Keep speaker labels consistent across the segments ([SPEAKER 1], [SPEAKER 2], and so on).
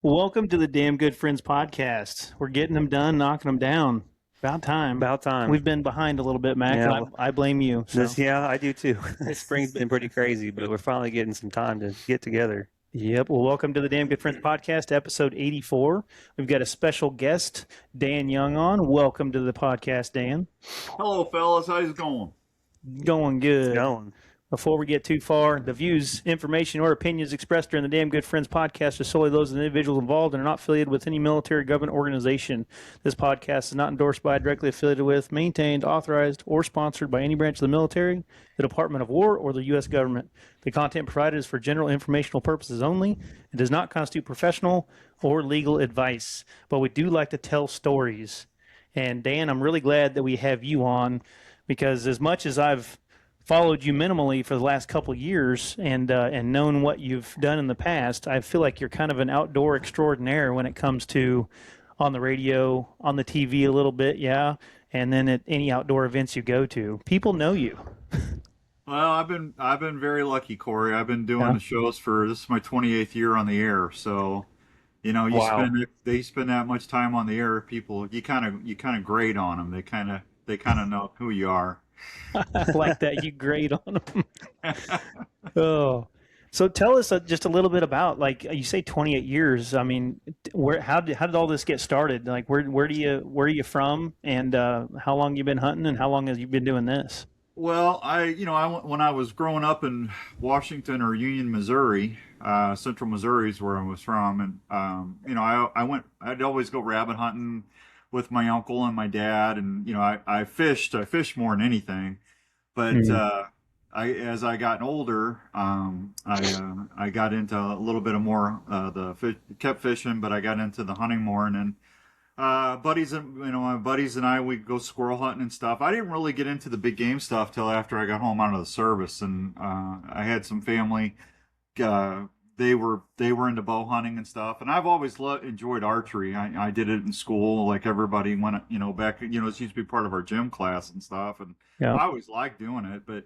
[SPEAKER 1] Welcome to the Damn Good Friends podcast. We're getting them done, knocking them down. About time.
[SPEAKER 2] About time.
[SPEAKER 1] We've been behind a little bit, Mac,
[SPEAKER 2] Yeah,
[SPEAKER 1] and I blame you. So.
[SPEAKER 2] yeah, I do too. This spring's been pretty crazy, but we're finally getting some time to get together.
[SPEAKER 1] Yep. Well, welcome to the Damn Good Friends podcast, episode 84. We've got a special guest, Dan Young, on. Welcome to the podcast, Dan.
[SPEAKER 3] Hello, fellas. How's it going?
[SPEAKER 1] Going good.
[SPEAKER 2] It's going.
[SPEAKER 1] Before we get too far, the views, information, or opinions expressed during the Damn Good Friends podcast are solely those of the individuals involved and are not affiliated with any military government organization. This podcast is not endorsed by, directly affiliated with, maintained, authorized, or sponsored by any branch of the military, the Department of War, or the U.S. government. The content provided is for general informational purposes only. It does not constitute professional or legal advice, but we do like to tell stories. And Dan, I'm really glad that we have you on because as much as I've followed you minimally for the last couple of years and known what you've done in the past, I feel like you're kind of an outdoor extraordinaire when it comes to on the radio, on the TV a little bit, yeah, and then at any outdoor events you go to. People know you.
[SPEAKER 3] Well, I've been very lucky, Corey. I've been doing the shows for this is my 28th year on the air. So, you know,
[SPEAKER 2] Wow.
[SPEAKER 3] they spend that much time on the air. People, you kind of grade on them. They kind of know who you are.
[SPEAKER 1] I like that you grade on them. Oh, so tell us just a little bit about, like you say 28 years. I mean, how did all this get started? Like where are you from, and how long you been hunting, and how long have you been doing this?
[SPEAKER 3] Well, when I was growing up in Washington or Union, Missouri, Central Missouri is where I was from, and I'd always go rabbit hunting with my uncle and my dad, and I fished. I fished more than anything. But
[SPEAKER 1] Mhm.
[SPEAKER 3] as I got older, I got into a little bit of more kept fishing, but I got into the hunting more, and then my buddies and I, we'd go squirrel hunting and stuff. I didn't really get into the big game stuff till after I got home out of the service, and I had some family. Uh, they were into bow hunting and stuff, and I've always enjoyed archery. I did it in school, like everybody went, back, it used to be part of our gym class and stuff, and
[SPEAKER 1] Yeah.
[SPEAKER 3] I always liked doing it. But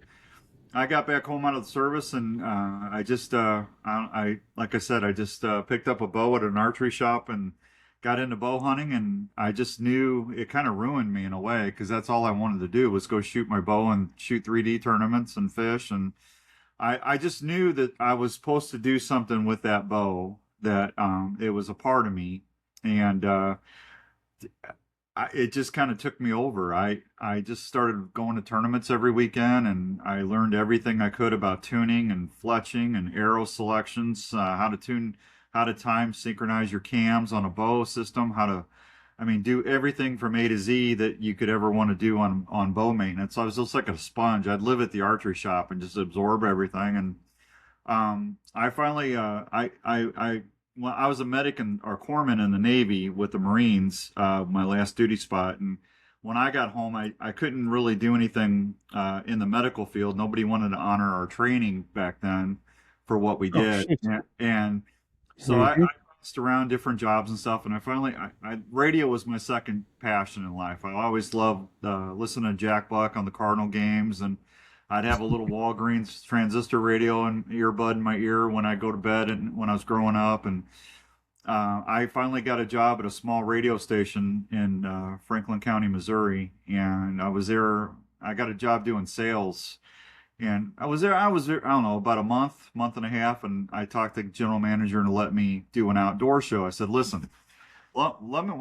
[SPEAKER 3] I got back home out of the service, and like I said, I just picked up a bow at an archery shop and got into bow hunting, and I just knew it kind of ruined me in a way because that's all I wanted to do was go shoot my bow and shoot 3D tournaments and fish, and I just knew that I was supposed to do something with that bow, that it was a part of me, and it just kind of took me over. I just started going to tournaments every weekend, and I learned everything I could about tuning and fletching and arrow selections, how to tune, how to time synchronize your cams on a bow system, do everything from A to Z that you could ever want to do on bow maintenance. I was just like a sponge. I'd live at the archery shop and just absorb everything. And I finally, well, I was a medic or corpsman in the Navy with the Marines, my last duty spot. And when I got home, I couldn't really do anything in the medical field. Nobody wanted to honor our training back then for what we
[SPEAKER 1] Oh,
[SPEAKER 3] did.
[SPEAKER 1] shit.
[SPEAKER 3] And so I
[SPEAKER 1] Mhm.
[SPEAKER 3] bounced around different jobs and stuff. And radio was my second passion in life. I always loved listening to Jack Buck on the Cardinal games, and I'd have a little Walgreens transistor radio and earbud in my ear when I go to bed and when I was growing up. And I finally got a job at a small radio station in Franklin County, Missouri, and I was there. I got a job doing sales, and I was there, I don't know, about a month and a half, and I talked to the general manager and let me do an outdoor show. I said, listen, why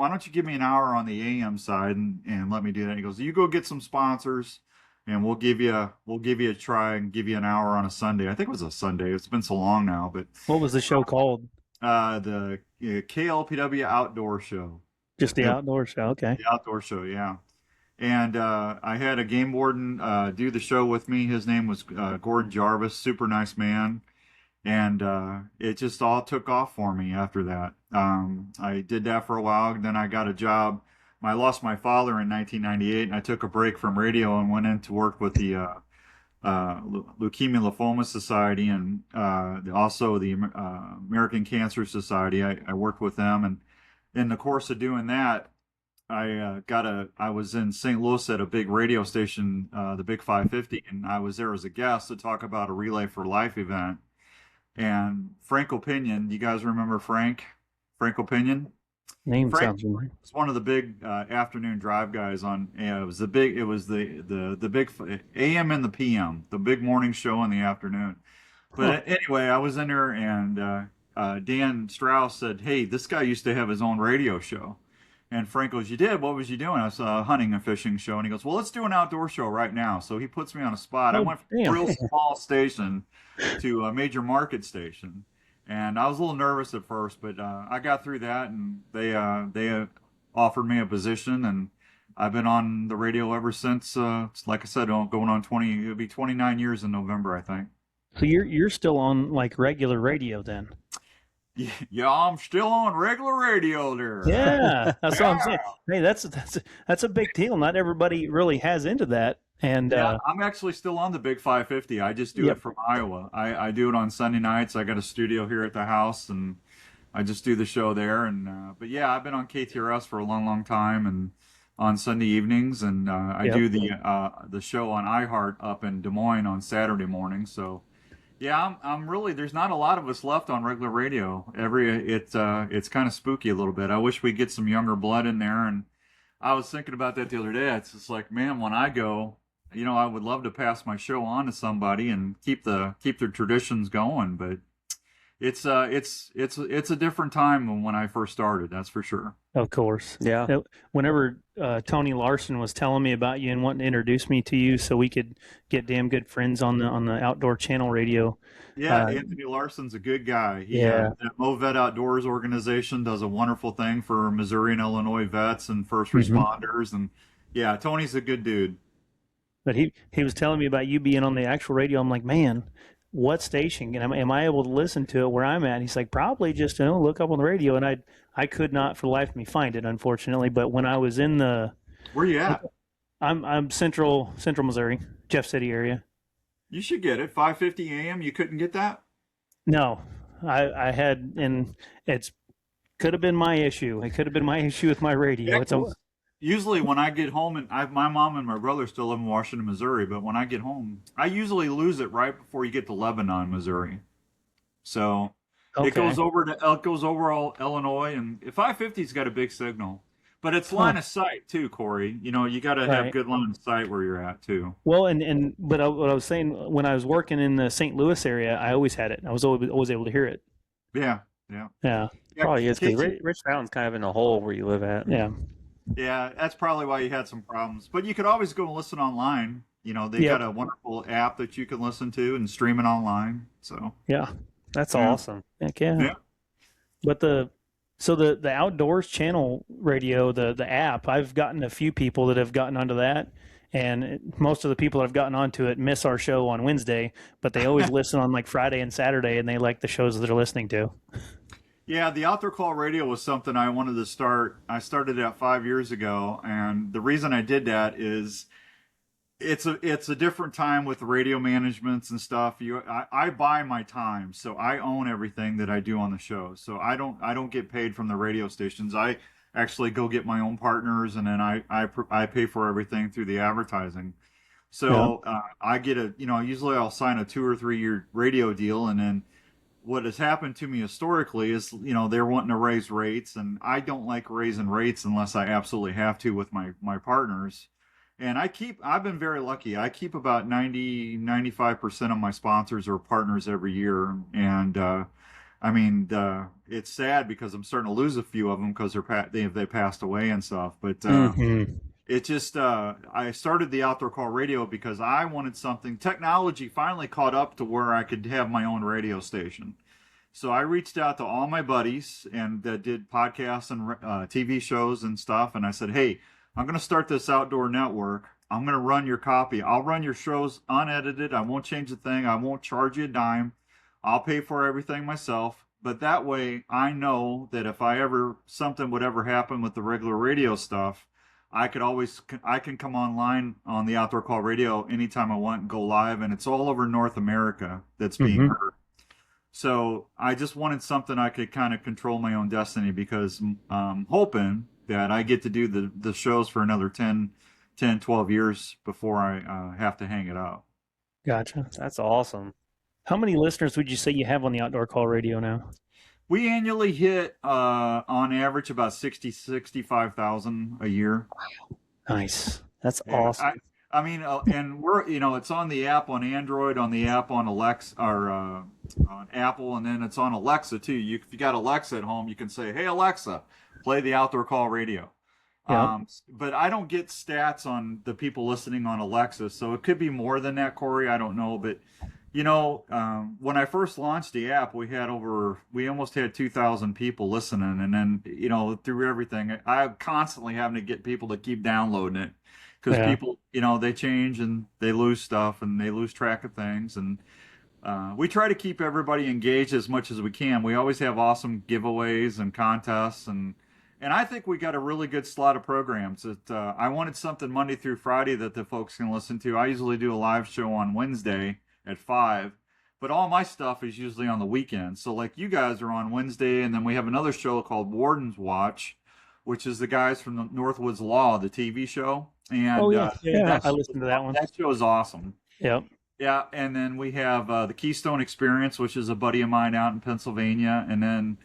[SPEAKER 3] don't you give me an hour on the AM side and let me do that? He goes, you go get some sponsors, and we'll give you a try and give you an hour on a Sunday. I think it was a Sunday. It's been so long now, but
[SPEAKER 1] What was the show called?
[SPEAKER 3] the KLPW outdoor show.
[SPEAKER 1] Just the
[SPEAKER 3] It,
[SPEAKER 1] outdoor show. Okay.
[SPEAKER 3] the outdoor show, yeah. And I had a game warden do the show with me. His name was Gordon Jarvis, super nice man. And it just all took off for me after that. I did that for a while. Then I got a job. I lost my father in 1998, and I took a break from radio and went in to work with the Leukemia Lymphoma Society, and also the American Cancer Society. I worked with them, and in the course of doing that, I was in St. Louis at a big radio station, the Big 550, and I was there as a guest to talk about a Relay for Life event. And Frank Opinion, you guys remember Frank? Franco Pinion.
[SPEAKER 1] Name
[SPEAKER 3] Frank
[SPEAKER 1] sounds familiar.
[SPEAKER 3] was one of the big afternoon drive guys on. It was the big AM and the PM, the big morning show in the afternoon. But anyway, I was in there, and Dan Strauss said, "Hey, this guy used to have his own radio show." And Frank goes, "You did? What was you doing?" I was a hunting and fishing show. And he goes, "Well, let's do an outdoor show right now." So he puts me on a spot. I
[SPEAKER 1] Oh,
[SPEAKER 3] went from a
[SPEAKER 1] damn.
[SPEAKER 3] real small station to a major market station. And I was a little nervous at first, but I got through that, and they offered me a position, and I've been on the radio ever since. Like I said, going on 20. It'll be 29 years in November, I think.
[SPEAKER 1] So you're still on like regular radio then?
[SPEAKER 3] Yeah, I'm still on regular radio there.
[SPEAKER 1] Yeah, that's what I'm saying. Hey, that's a big deal. Not everybody really has into that. And
[SPEAKER 3] Yeah, I'm actually still on the Big 550. I just do
[SPEAKER 1] Yep.
[SPEAKER 3] it from Iowa. I do it on Sunday nights. I got a studio here at the house, and I just do the show there. And but yeah, I've been on KTRS for a long, long time, and on Sunday evenings, and I
[SPEAKER 1] Yep.
[SPEAKER 3] do the show on iHeart up in Des Moines on Saturday morning. So yeah, I'm really, there's not a lot of us left on regular radio. It's kind of spooky a little bit. I wish we'd get some younger blood in there. And I was thinking about that the other day. It's just like, man, when I go, I would love to pass my show on to somebody and keep the traditions going. But it's a different time than when I first started. That's for sure.
[SPEAKER 1] of course,
[SPEAKER 2] Yeah.
[SPEAKER 1] whenever Tony Larson was telling me about you and wanting to introduce me to you, so we could get damn good friends on the Outdoor Channel Radio.
[SPEAKER 3] Yeah,
[SPEAKER 1] Uh,
[SPEAKER 3] Anthony Larson's a good guy.
[SPEAKER 1] Yeah.
[SPEAKER 3] That MoVet Outdoors organization does a wonderful thing for Missouri and Illinois vets and first
[SPEAKER 1] Mhm.
[SPEAKER 3] responders. And yeah, Tony's a good dude.
[SPEAKER 1] But he was telling me about you being on the actual radio. I'm like, man, what station? And am I able to listen to it where I'm at? And he's like, probably just look up on the radio. And I could not for the life of me find it, unfortunately. But when I was in
[SPEAKER 3] Where you at?
[SPEAKER 1] I'm central Missouri, Jeff City area.
[SPEAKER 3] You should get it. 5:50 a.m. You couldn't get that?
[SPEAKER 1] No, I had, and it's could have been my issue. It could have been my issue with my radio. It's a,
[SPEAKER 3] Usually when I get home, and my mom and my brother still live in Washington, Missouri, but when I get home, I usually lose it right before you get to Lebanon, Missouri. So it
[SPEAKER 1] okay.
[SPEAKER 3] goes over all Illinois, and 550's got a big signal. But it's line of sight too, Corey. You got to have
[SPEAKER 1] Right.
[SPEAKER 3] good line of sight where you're at too.
[SPEAKER 1] Well, but what I was saying, when I was working in the St. Louis area, I always had it. I was always able to hear it.
[SPEAKER 3] Yeah.
[SPEAKER 1] Yeah,
[SPEAKER 3] Yeah,
[SPEAKER 2] Probably is because
[SPEAKER 3] KT
[SPEAKER 2] Rich Mountain's kind of in a hole where you live at.
[SPEAKER 1] yeah,
[SPEAKER 3] Yeah, that's probably why you had some problems. But you could always go and listen online. They
[SPEAKER 1] Yep.
[SPEAKER 3] got a wonderful app that you can listen to and stream it online. So
[SPEAKER 1] yeah.
[SPEAKER 2] That's
[SPEAKER 3] Yeah.
[SPEAKER 2] awesome.
[SPEAKER 1] Heck yeah.
[SPEAKER 3] Yeah.
[SPEAKER 1] But the Outdoors Channel Radio, the app, I've gotten a few people that have gotten onto that, and most of the people that have gotten onto it miss our show on Wednesday, but they always listen on like Friday and Saturday, and they like the shows that they're listening to.
[SPEAKER 3] yeah, the Outdoor Call Radio was something I wanted to start. I started that 5 years ago, and the reason I did that is it's a different time with radio managements and stuff. I buy my time, so I own everything that I do on the show. So I don't get paid from the radio stations. I actually go get my own partners, and then I pay for everything through the advertising. So I get usually I'll sign a 2 or 3 year radio deal, and then what has happened to me historically is they're wanting to raise rates, and I don't like raising rates unless I absolutely have to with my partners. And I've been very lucky. I keep about 95% of my sponsors or partners every year. And, it's sad because I'm starting to lose a few of them because they passed away and stuff. But,
[SPEAKER 1] Mhm.
[SPEAKER 3] it just, I started the Outdoor Call Radio because I wanted something. Technology finally caught up to where I could have my own radio station. So I reached out to all my buddies and that did podcasts and TV shows and stuff. And I said, hey, I'm going to start this outdoor network. I'm going to run your copy. I'll run your shows unedited. I won't change a thing. I won't charge you a dime. I'll pay for everything myself. But that way I know that if something would ever happen with the regular radio stuff, I can come online on the Outdoor Call Radio anytime I want and go live. And it's all over North America that's being
[SPEAKER 1] Mhm.
[SPEAKER 3] heard. So I just wanted something I could kind of control my own destiny because I'm hoping that I get to do the shows for another 10, 12 years before I have to hang it up.
[SPEAKER 1] Gotcha.
[SPEAKER 2] That's awesome.
[SPEAKER 1] How many listeners would you say you have on the Outdoor Call Radio now?
[SPEAKER 3] We annually hit on average about 65,000 a year.
[SPEAKER 2] Nice. That's
[SPEAKER 3] Yeah,
[SPEAKER 2] awesome.
[SPEAKER 3] I mean, and we're, it's on the app on Android, on the app on Alexa, or on Apple, and then it's on Alexa too. If you got Alexa at home, you can say, "Hey Alexa, play the Outdoor Call Radio."
[SPEAKER 1] Yep.
[SPEAKER 3] But I don't get stats on the people listening on Alexa, so it could be more than that, Corey. I don't know, but when I first launched the app, we almost had 2,000 people listening, and then through everything, I constantly having to get people to keep downloading it because
[SPEAKER 1] Yeah.
[SPEAKER 3] people, they change and they lose stuff and they lose track of things, and we try to keep everybody engaged as much as we can. We always have awesome giveaways and contests, and I think we got a really good slot of programs. That I wanted something Monday through Friday that the folks can listen to. I usually do a live show on Wednesday at 5, but all my stuff is usually on the weekend. So like you guys are on Wednesday, and then we have another show called Warden's Watch, which is the guys from the Northwoods Law, the TV show. And
[SPEAKER 1] Oh yeah, yeah.
[SPEAKER 3] that
[SPEAKER 1] I listened to that one.
[SPEAKER 3] that show is awesome.
[SPEAKER 1] Yep.
[SPEAKER 3] Yeah, and then we have the Keystone Experience, which is a buddy of mine out in Pennsylvania, and then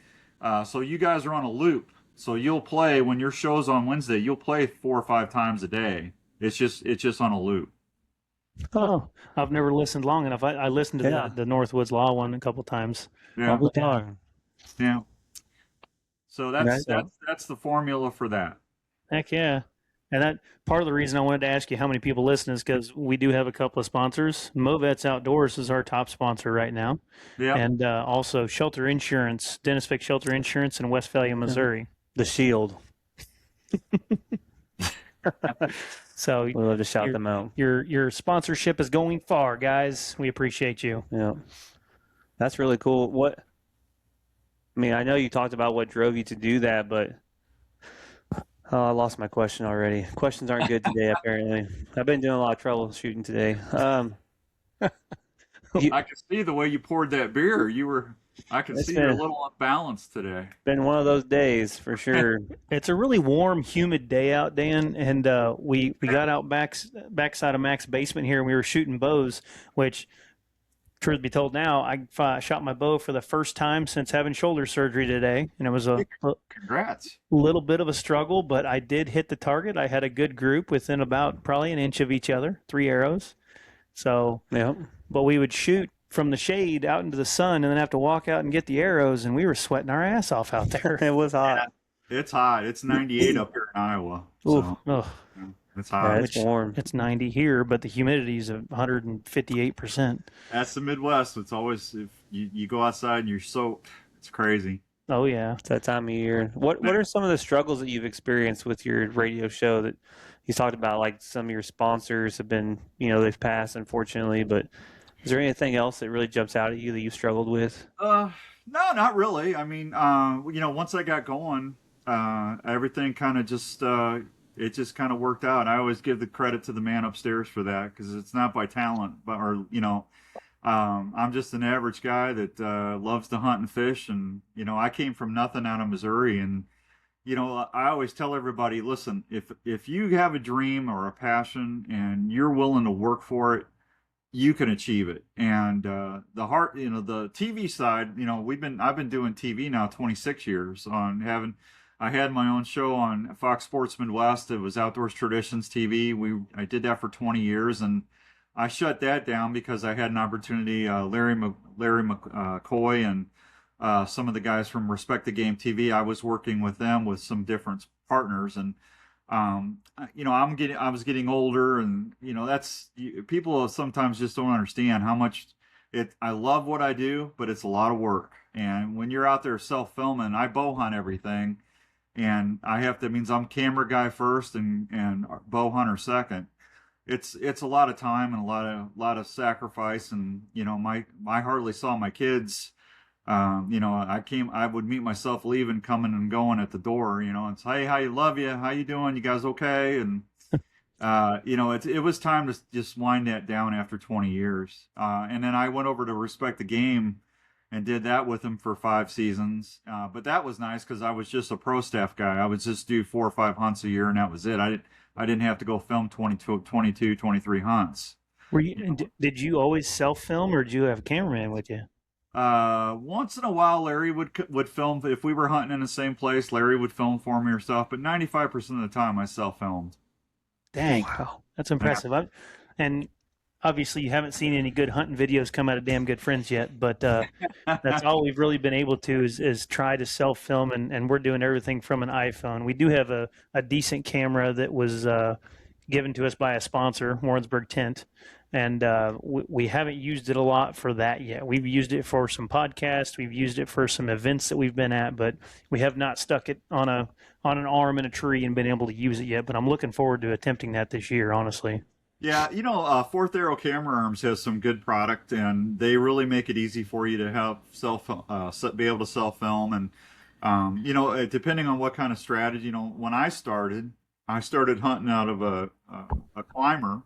[SPEAKER 3] so you guys are on a loop. So you'll play when your show's on Wednesday. You'll play 4 or 5 times a day. It's just on a loop.
[SPEAKER 1] Oh, I've never listened long enough. I listened to
[SPEAKER 2] Yeah.
[SPEAKER 1] the Northwoods Law one a couple times.
[SPEAKER 3] Yeah,
[SPEAKER 2] All the time.
[SPEAKER 3] yeah. So
[SPEAKER 2] Nice.
[SPEAKER 3] that's the formula for that.
[SPEAKER 1] Heck yeah. And that part of the reason I wanted to ask you how many people listen is because we do have a couple of sponsors. Movets Outdoors is our top sponsor right now,
[SPEAKER 3] Yeah,
[SPEAKER 1] and also Shelter Insurance, Dennis Vick Shelter Insurance in West Valley, Missouri.
[SPEAKER 2] The Shield.
[SPEAKER 1] So
[SPEAKER 2] We love to shout them out.
[SPEAKER 1] your sponsorship is going far, guys. We appreciate you.
[SPEAKER 2] Yeah. That's really cool. I know you talked about what drove you to do that, but I lost my question already. Questions aren't good today, apparently. I've been doing a lot of troubleshooting today.
[SPEAKER 3] I can see the way you poured that beer. I can
[SPEAKER 2] It's
[SPEAKER 3] see you're a
[SPEAKER 2] been-
[SPEAKER 3] little unbalanced today.
[SPEAKER 2] Been one of those days for sure.
[SPEAKER 1] It's a really warm, humid day out, Dan, and we got out backside of Mac's basement here, and we were shooting bows. Which, truth be told, now I shot my bow for the first time since having shoulder surgery today, and it was a
[SPEAKER 3] Congrats.
[SPEAKER 1] little bit of a struggle, but I did hit the target. I had a good group within about probably an inch of each other, 3 arrows. So,
[SPEAKER 2] Yeah.
[SPEAKER 1] but we would shoot from the shade out into the sun, and then have to walk out and get the arrows, and we were sweating our ass off out there.
[SPEAKER 2] It was hot.
[SPEAKER 3] It's hot. It's 98 up here in Iowa. So
[SPEAKER 1] Ugh.
[SPEAKER 3] it's
[SPEAKER 2] Yeah,
[SPEAKER 3] hot.
[SPEAKER 2] it's warm.
[SPEAKER 1] It's 90 here, but the humidity is 158%.
[SPEAKER 3] That's the Midwest. It's always if you go outside and you're soaked. It's crazy.
[SPEAKER 1] Oh yeah.
[SPEAKER 2] It's that time of year. What are some of the struggles that you've experienced with your radio show that you talked about? Like some of your sponsors have been, they've passed, unfortunately, but is there anything else that really jumps out at you that you've struggled with?
[SPEAKER 3] No, not really. I mean, once I got going, everything kind of just it just kind of worked out. I always give the credit to the man upstairs for that because it's not by talent, I'm just an average guy that loves to hunt and fish, and I came from nothing out of Missouri, and I always tell everybody, listen, if you have a dream or a passion and you're willing to work for it, you can achieve it. And the TV side, I've been doing TV now 26 years I had my own show on Fox Sports Midwest. It was Outdoors Traditions TV. I did that for 20 years, and I shut that down because I had an opportunity. Larry McCoy and some of the guys from Respect the Game TV. I was working with them with some different partners, and I was getting older, and people sometimes just don't understand how much I love what I do, but it's a lot of work. And when you're out there self-filming, I bow hunt everything, and means I'm camera guy first and bow hunter second. It's a lot of time and a lot of sacrifice, and I hardly saw my kids. I would meet myself leaving, coming and going at the door, and say, hey, how you doing? You guys okay? And, it was time to just wind that down after 20 years. And then I went over to Respect the Game and did that with them for 5 seasons. But that was nice because I was just a pro staff guy. I would just do 4 or 5 hunts a year, and that was it. I didn't have to go film 22, 23 hunts.
[SPEAKER 1] Did you always self-film, or did you have a cameraman with you?
[SPEAKER 3] Once in a while, Larry would film if we were hunting in the same place. Larry would film for me or stuff, but 95% of the time, I self-filmed.
[SPEAKER 1] Dang,
[SPEAKER 2] Wow.
[SPEAKER 1] that's impressive. And obviously, you haven't seen any good hunting videos come out of Damn Good Friends yet, but that's all we've really been able to is try to self-film, and we're doing everything from an iPhone. We do have a decent camera that was given to us by a sponsor, Warrensburg Tent, and we haven't used it a lot for that yet. We've used it for some podcasts, we've used it for some events that we've been at, but we have not stuck it on an arm in a tree and been able to use it yet. But I'm looking forward to attempting that this year, honestly.
[SPEAKER 3] Yeah, Fourth Arrow Camera Arms has some good product, and they really make it easy for you to have be able to self film, and depending on what kind of strategy. When I started hunting out of a climber,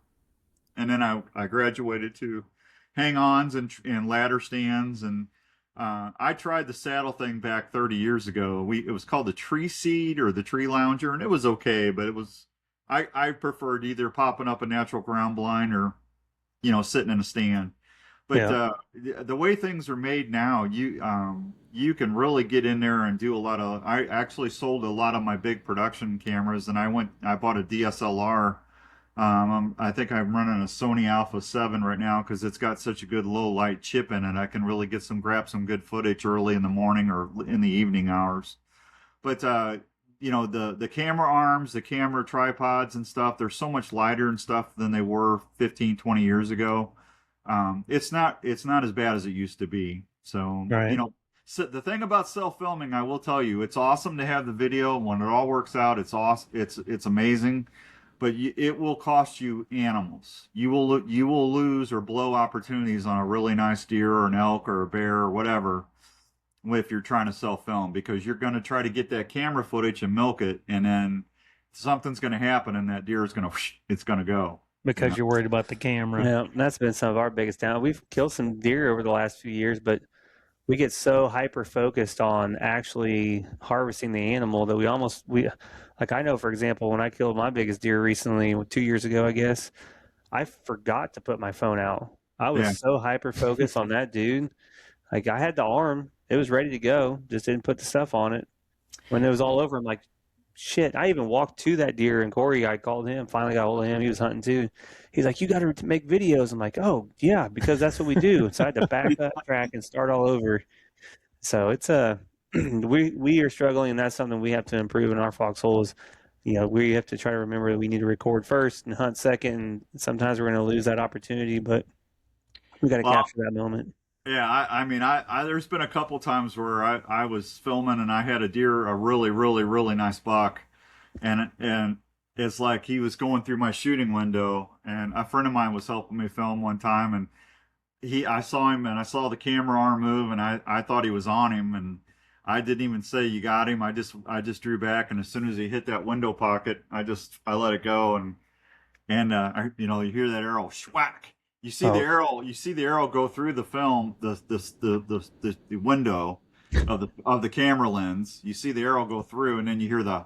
[SPEAKER 3] and then I graduated to hang-ons and ladder stands, and I tried the saddle thing back 30 years ago. It was called the Tree Seed or the Tree Lounger, and it was okay, but it was. I preferred either popping up a natural ground blind or, sitting in a stand. But the way things are made now, you can really get in there and do a lot of. I actually sold a lot of my big production cameras, and I bought a DSLR. I think I'm running a Sony Alpha 7 right now because it's got such a good low light chip in it. I can really grab some good footage early in the morning or in the evening hours. But the camera arms, the camera tripods and stuff, they're so much lighter and stuff than they were 15, 20 years ago. It's not as bad as it used to be. So,
[SPEAKER 1] Right.
[SPEAKER 3] So the thing about self-filming, I will tell you, it's awesome to have the video when it all works out. It's awesome. It's amazing, but it will cost you animals. You will lose or blow opportunities on a really nice deer or an elk or a bear or whatever if you're trying to self-film, because you're going to try to get that camera footage and milk it, and then something's going to happen and that deer is going to go.
[SPEAKER 1] Because you're worried about the camera.
[SPEAKER 2] Yeah, that's been some of our biggest down. We've killed some deer over the last few years, but we get so hyper focused on actually harvesting the animal that I know, for example, when I killed my biggest deer recently, 2 years ago, I guess, I forgot to put my phone out. I was so hyper focused on that dude. Like, I had the arm, it was ready to go, just didn't put the stuff on it. When it was all over, I'm like, shit. I even walked to that deer, and Corey, I called him, finally got hold of him. He was hunting too. He's like, you got to make videos. I'm like, oh, yeah, because that's what we do. So I had to back up track and start all over. So it's we are struggling, and that's something we have to improve in our foxholes. We have to try to remember that we need to record first and hunt second, and sometimes we're going to lose that opportunity, but we got to capture that moment.
[SPEAKER 3] Yeah, I mean, there's been a couple times where I was filming and I had a deer, a really, really, really nice buck, and it's like he was going through my shooting window, and a friend of mine was helping me film one time, and I saw him, and I saw the camera arm move, and I thought he was on him, and I didn't even say you got him. I just drew back, and as soon as he hit that window pocket, I let it go, and you hear that arrow schwack. You see the arrow. You see the arrow go through the film, the window of the camera lens. You see the arrow go through, and then you hear the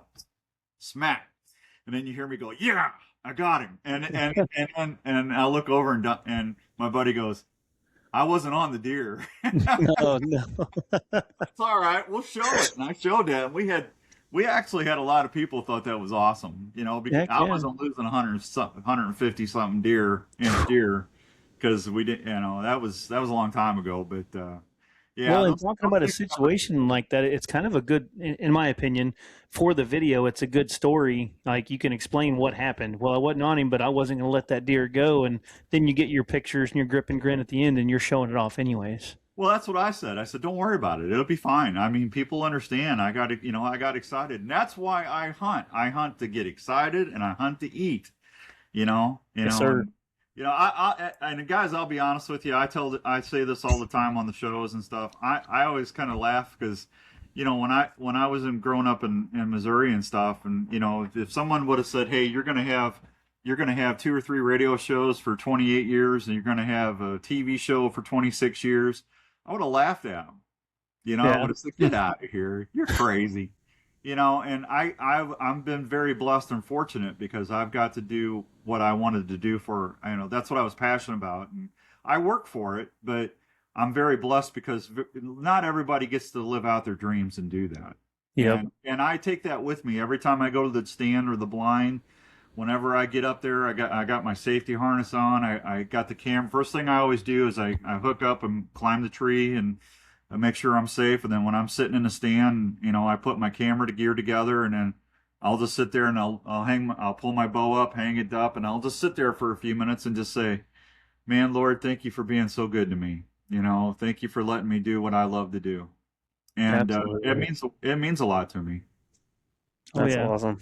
[SPEAKER 3] smack, and then you hear me go, "Yeah, I got him." And I look over and my buddy goes, "I wasn't on the deer."
[SPEAKER 2] Oh no,
[SPEAKER 3] it's all right. We'll show it. And I showed that. We actually had a lot of people thought that was awesome. Because I wasn't losing 150 something deer in a deer. Because we didn't, that was a long time ago, but yeah.
[SPEAKER 1] Well, and talking about a situation like that, it's kind of a good, in my opinion, for the video. It's a good story. Like, you can explain what happened. Well, I wasn't on him, but I wasn't going to let that deer go. And then you get your pictures and your grip and grin at the end, and you're showing it off anyways.
[SPEAKER 3] Well, that's what I said. I said, don't worry about it. It'll be fine. I mean, people understand. I got excited, and that's why I hunt. I hunt to get excited, and I hunt to eat.
[SPEAKER 1] Yes, sir.
[SPEAKER 3] And guys, I'll be honest with you. I say this all the time on the shows and stuff. I always kind of laugh because, when I was growing up in Missouri and stuff, and if someone would have said, "Hey, you're gonna have 2 or 3 radio shows for 28 years, and you're gonna have a TV show for 26 years," I would have laughed at them. I would have said, "Get out of here! You're crazy." And I've been very blessed and fortunate because I've got to do what I wanted to do for, that's what I was passionate about. And I work for it, but I'm very blessed because not everybody gets to live out their dreams and do that.
[SPEAKER 1] Yep.
[SPEAKER 3] And I take that with me every time I go to the stand or the blind. Whenever I get up there, I got my safety harness on. I got the camera. First thing I always do is I hook up and climb the tree and I make sure I'm safe. And then when I'm sitting in the stand, I put my camera gear together, and then I'll just sit there and I'll pull my bow up, hang it up, and I'll just sit there for a few minutes and just say, "Man, Lord, thank you for being so good to me. Thank you for letting me do what I love to do." And it means a lot to me.
[SPEAKER 2] That's
[SPEAKER 1] yeah.
[SPEAKER 2] awesome.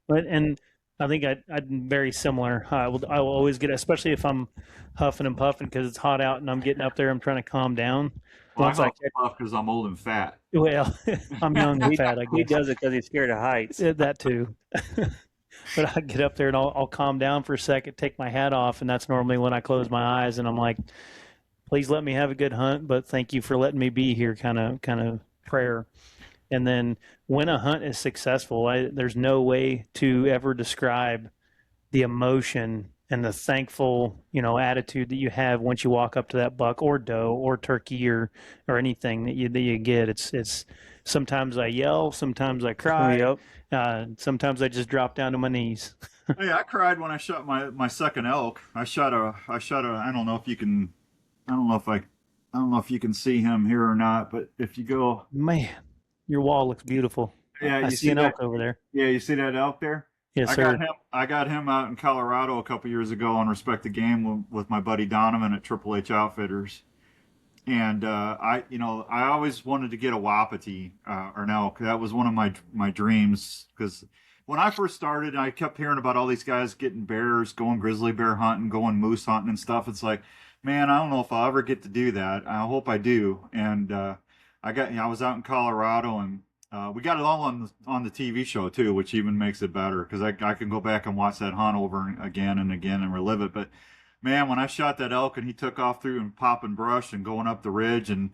[SPEAKER 1] And I think I'm very similar. I will always get, especially if I'm huffing and puffing because it's hot out and I'm getting up there, I'm trying to calm down.
[SPEAKER 3] Well, I huff because I'm old and fat.
[SPEAKER 1] Well, I'm young and fat, I guess.
[SPEAKER 2] He does it because he's scared of heights.
[SPEAKER 1] That too. But I get up there and I'll calm down for a second, take my hat off, and that's normally when I close my eyes and I'm like, please let me have a good hunt, but thank you for letting me be here, kind of prayer. And then when a hunt is successful, there's no way to ever describe the emotion and the thankful, attitude that you have once you walk up to that buck or doe or turkey or anything that you get. It's sometimes I yell, sometimes I cry, sometimes I just drop down to my knees.
[SPEAKER 3] Hey, I cried when I shot my second elk. I shot a. I don't know if you can. I don't know if you can see him here or not, but if you go,
[SPEAKER 1] man, your wall looks beautiful.
[SPEAKER 3] Yeah,
[SPEAKER 1] I see an elk over there.
[SPEAKER 3] Yeah, you see that elk there?
[SPEAKER 1] Yes, sir.
[SPEAKER 3] I got him out in Colorado a couple years ago on Respect the Game with my buddy Donovan at Triple H Outfitters, and I always wanted to get a wapiti or an elk. That was one of my dreams, because when I first started, I kept hearing about all these guys getting bears, going grizzly bear hunting, going moose hunting and stuff. It's like, man, I don't know if I'll ever get to do that. I hope I do. And I was out in Colorado, and we got it all on the TV show too, which even makes it better, because I can go back and watch that hunt over again and again and relive it. But man, when I shot that elk and he took off through and popping brush and going up the ridge, and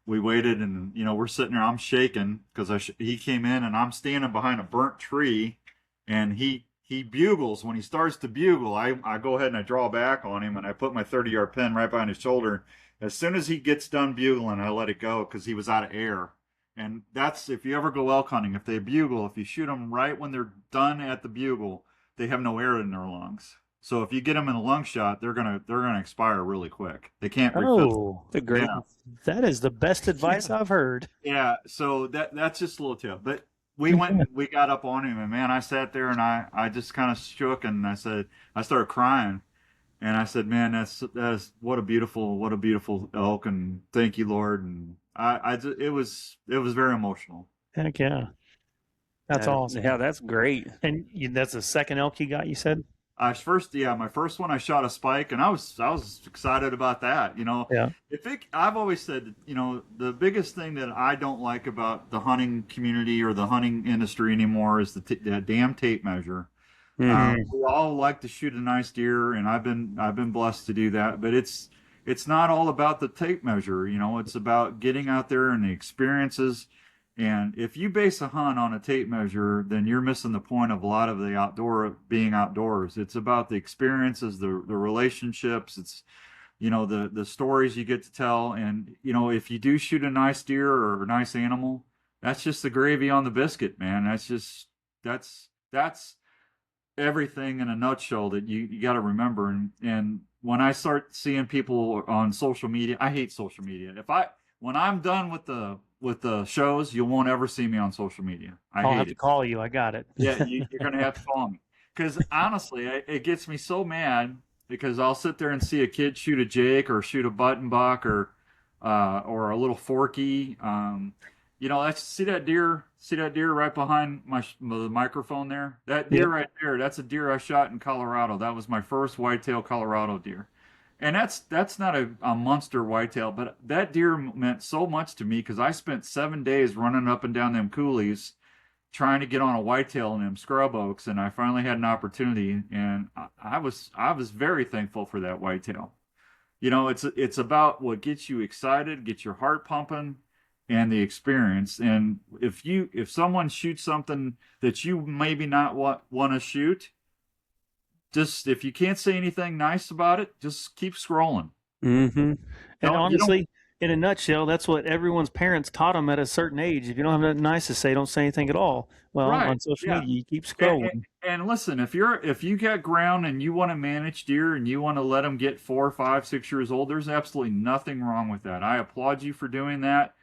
[SPEAKER 3] we waited, and we're sitting there, I'm shaking because he came in and I'm standing behind a burnt tree, and he bugles. When he starts to bugle, I go ahead and I draw back on him, and I put my 30-yard pin right behind his shoulder. As soon as he gets done bugling, I let it go because he was out of air. And that's, if you ever go elk hunting, if they bugle, if you shoot them right when they're done at the bugle, they have no air in their lungs. So if you get them in a lung shot, they're gonna expire really quick. They can't refill.
[SPEAKER 1] Oh, great! Yeah. That is the best advice I've heard.
[SPEAKER 3] Yeah. So that's just a little tip. But we got up on him, and man, I sat there and I just kind of shook, and I started crying. And I said, man, that's what a beautiful elk, and thank you, Lord. And it was very emotional.
[SPEAKER 1] Heck yeah. That's awesome.
[SPEAKER 2] Yeah, that's great.
[SPEAKER 1] And that's the second elk you got, you said?
[SPEAKER 3] My first one, I shot a spike, and I was excited about that.
[SPEAKER 1] Yeah.
[SPEAKER 3] I've always said, the biggest thing that I don't like about the hunting community or the hunting industry anymore is the damn tape measure.
[SPEAKER 1] Mm-hmm.
[SPEAKER 3] We all like to shoot a nice deer, and I've been blessed to do that. But it's not all about the tape measure. It's about getting out there and the experiences. And if you base a hunt on a tape measure, then you're missing the point of a lot of the being outdoors. It's about the experiences, the relationships. It's the stories you get to tell. And if you do shoot a nice deer or a nice animal, that's just the gravy on the biscuit, man. That's everything in a nutshell that you got to remember. And when I start seeing people on social media, I hate social media. When I'm done with the shows, you won't ever see me on social media.
[SPEAKER 1] I'll have to call you. I got it.
[SPEAKER 3] Yeah, you're gonna have to call me, because honestly, it gets me so mad, because I'll sit there and see a kid shoot a jake or shoot a button buck or a little forky. See that deer right behind the microphone there? That deer right there, that's a deer I shot in Colorado. That was my first whitetail Colorado deer. And that's not a monster whitetail, but that deer meant so much to me, because I spent 7 days running up and down them coulees trying to get on a whitetail in them scrub oaks, and I finally had an opportunity, and I was very thankful for that whitetail. It's about what gets you excited, gets your heart pumping, and the experience. And if someone shoots something that you maybe not want to shoot, if you can't say anything nice about it, just keep scrolling.
[SPEAKER 1] Mm-hmm. And honestly, in a nutshell, that's what everyone's parents taught them at a certain age. If you don't have nothing nice to say, don't say anything at all. Well,
[SPEAKER 3] Right.
[SPEAKER 1] on social
[SPEAKER 3] Yeah.
[SPEAKER 1] media, you keep
[SPEAKER 3] And,
[SPEAKER 1] scrolling.
[SPEAKER 3] and listen, if you got ground and you want to manage deer and you want to let them get 4, 5, 6 years old, there's absolutely nothing wrong with that. I applaud you for doing that.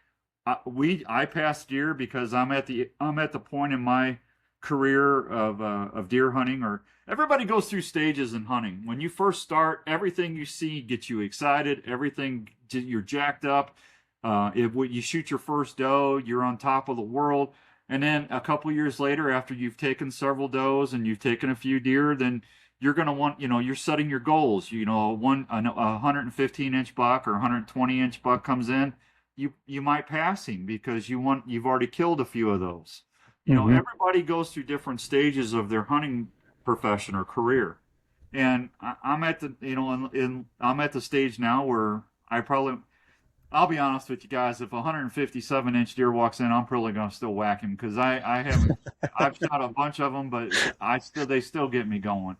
[SPEAKER 3] I pass deer because I'm at the point in my career of deer hunting. Or everybody goes through stages in hunting. When you first start, everything you see gets you excited. Everything you're jacked up. If you shoot your first doe, you're on top of the world. And then a couple years later, after you've taken several does and you've taken a few deer, then you're going to want, you're setting your goals. A 115-inch buck or 120-inch buck comes in, you might pass him because you've already killed a few of those.
[SPEAKER 1] Mhm.
[SPEAKER 3] Everybody goes through different stages of their hunting profession or career, and I'm at the I'm at the stage now where I'll be honest with you guys. If a 157-inch deer walks in, I'm probably going to still whack him because I haven't. I've shot a bunch of them, but they still get me going.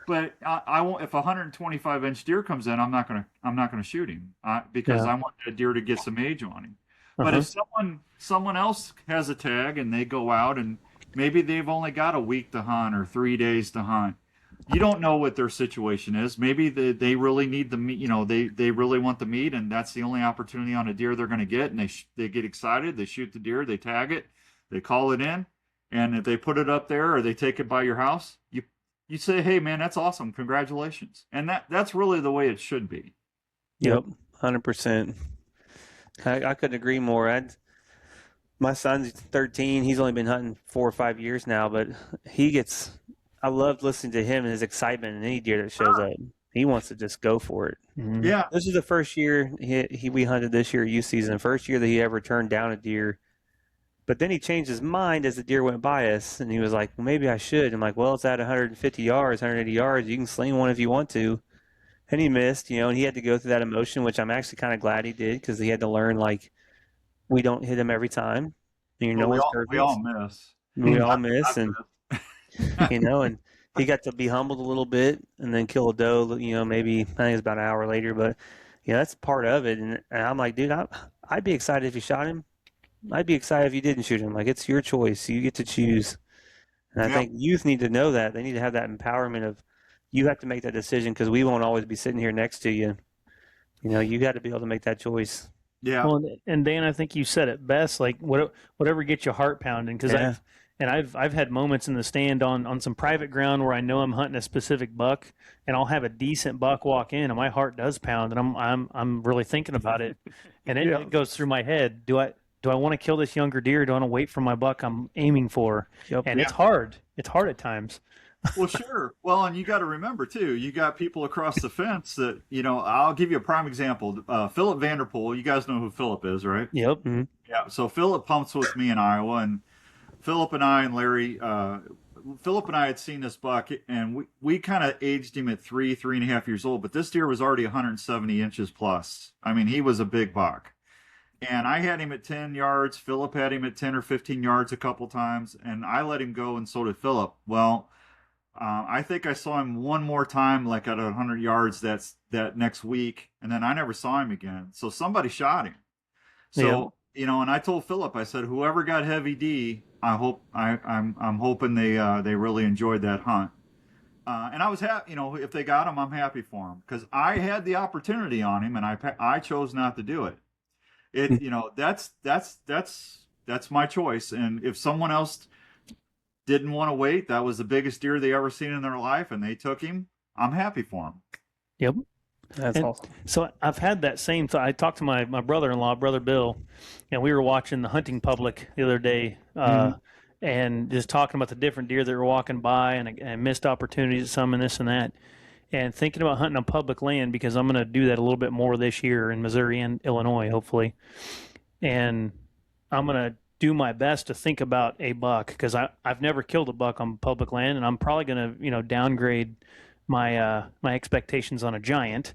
[SPEAKER 3] But I won't. If a 125-inch deer comes in, I'm not gonna shoot him because
[SPEAKER 1] Yeah.
[SPEAKER 3] I want that deer to get some age on him. But
[SPEAKER 1] Uh-huh.
[SPEAKER 3] if someone else has a tag and they go out and maybe they've only got a week to hunt or 3 days to hunt, you don't know what their situation is. Maybe they really need the meat. They really want the meat, and that's the only opportunity on a deer they're going to get. And they get excited. They shoot the deer. They tag it. They call it in. And if they put it up there or they take it by your house, you say, "Hey, man, that's awesome! Congratulations!" And that's really the way it should be.
[SPEAKER 2] Yep, 100%. I couldn't agree more. My son's 13. He's only been hunting 4 or 5 years now, but I love listening to him and his excitement and any deer that shows up. He wants to just go for it.
[SPEAKER 1] Mhm.
[SPEAKER 3] Yeah,
[SPEAKER 2] This is the first year we hunted this year youth season, first year that he ever turned down a deer. But then he changed his mind as the deer went by us, and he was like, well, maybe I should. I'm like, well, it's at 150 yards, 180 yards. You can sling one if you want to. And he missed, and he had to go through that emotion, which I'm actually kind of glad he did because he had to learn, like, we don't hit him every time. No
[SPEAKER 3] well,
[SPEAKER 2] one's
[SPEAKER 3] we all
[SPEAKER 2] perfect.
[SPEAKER 3] miss.
[SPEAKER 2] We all miss,
[SPEAKER 3] I
[SPEAKER 2] and
[SPEAKER 3] miss.
[SPEAKER 2] and he got to be humbled a little bit and then kill a doe, maybe I think it's about an hour later, but that's part of it. And I'm like, dude, I'd be excited if you shot him. I'd be excited if you didn't shoot him. Like, it's your choice. You get to choose. And I
[SPEAKER 3] Yeah.
[SPEAKER 2] think youth need to know that. They need to have that empowerment of you have to make that decision because we won't always be sitting here next to you. You got to be able to make that choice.
[SPEAKER 3] Yeah.
[SPEAKER 1] Well, and Dan, I think you said it best. Like whatever gets your heart pounding, because
[SPEAKER 2] Yeah.
[SPEAKER 1] I've had moments in the stand on some private ground where I know I'm hunting a specific buck, and I'll have a decent buck walk in, and my heart does pound, and I'm really thinking about it, and it goes through my head. Do I want to kill this younger deer? Or do I want to wait for my buck I'm aiming for?
[SPEAKER 2] Yep.
[SPEAKER 1] And it's hard. It's hard at times.
[SPEAKER 3] Well, sure. Well, and you got to remember too, you got people across the fence that I'll give you a prime example. Philip Vanderpool. You guys know who Philip is, right?
[SPEAKER 1] Yep.
[SPEAKER 3] Yeah. So Philip pumps with me in Iowa, and Philip and I and Larry. Philip and I had seen this buck, and we kind of aged him at 3.5 years old. But this deer was already 170 inches plus. I mean, he was a big buck. And I had him at 10 yards. Philip had him at 10 or 15 yards a couple times, and I let him go, and so did Philip. Well, I think I saw him one more time, like at 100 yards. That next week, and then I never saw him again. So somebody shot him. So and I told Philip, I said, whoever got heavy D, I'm hoping they really enjoyed that hunt. And I was happy, if they got him, I'm happy for him because I had the opportunity on him, and I chose not to do it. That's my choice. And if someone else didn't want to wait, that was the biggest deer they ever seen in their life, and they took him, I'm happy for them.
[SPEAKER 1] Yep.
[SPEAKER 2] That's awesome.
[SPEAKER 1] So I've had that same thought. I talked to my brother-in-law, Brother Bill, and we were watching the hunting public the other day, and just talking about the different deer that were walking by and missed opportunities, some and this and that, and thinking about hunting on public land because I'm going to do that a little bit more this year in Missouri and Illinois, hopefully. And I'm going to do my best to think about a buck because I've never killed a buck on public land, and I'm probably going to downgrade my my expectations on a giant,